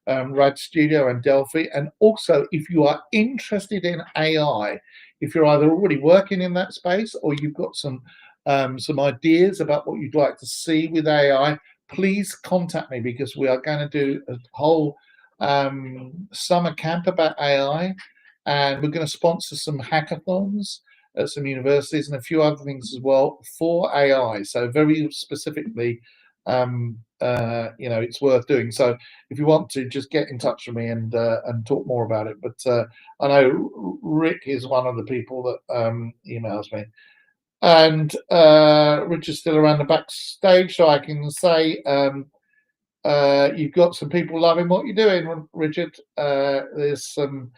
RAD Studio and Delphi, and also if you are interested in AI, if you're either already working in that space or you've got some ideas about what you'd like to see with AI, please contact me, because we are going to do a whole summer camp about AI, and we're going to sponsor some hackathons at some universities and a few other things as well for AI. So very specifically, you know, it's worth doing. So if you want to, just get in touch with me and talk more about it. But I know Rick is one of the people that emails me. And Richard's still around the backstage, so I can say you've got some people loving what you're doing, Richard. There's some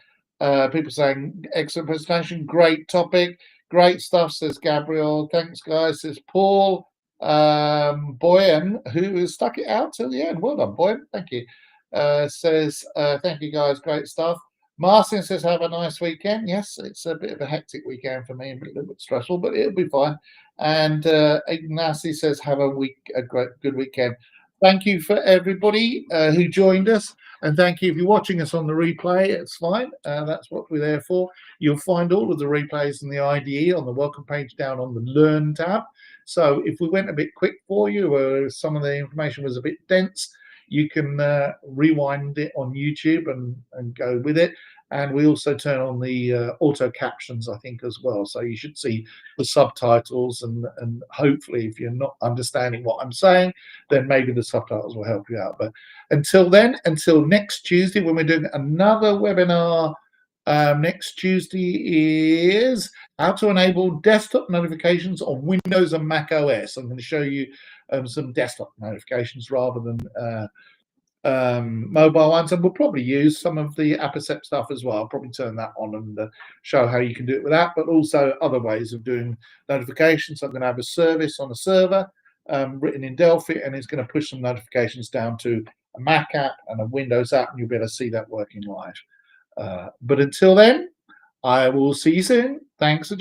people saying excellent presentation, great topic, great stuff, says Gabriel. Thanks, guys, says Paul. Boyan, who has stuck it out till the end. Well done, Boyan. Thank you. Says thank you, guys, great stuff. Martin says, have a nice weekend. Yes, it's a bit of a hectic weekend for me, a little bit stressful, but it'll be fine. And Ignacy says, have a good weekend. Thank you for everybody who joined us. And thank you if you're watching us on the replay. It's fine. That's what we're there for. You'll find all of the replays and the IDE on the welcome page down on the Learn tab. So if we went a bit quick for you, or some of the information was a bit dense, you can rewind it on YouTube and go with it. And we also turn on the auto captions, I think, as well. So you should see the subtitles, and hopefully if you're not understanding what I'm saying, then maybe the subtitles will help you out. But until then, until next Tuesday, when we're doing another webinar, next Tuesday is how to enable desktop notifications on Windows and Mac OS. I'm going to show you some desktop notifications rather than mobile ones, and we'll probably use some of the Apicep stuff as well. I'll probably turn that on and show how you can do it with that, but also other ways of doing notifications. I'm going to have a service on a server written in Delphi, and it's going to push some notifications down to a Mac app and a Windows app, and you'll be able to see that working live. But until then, I will see you soon. Thanks for joining.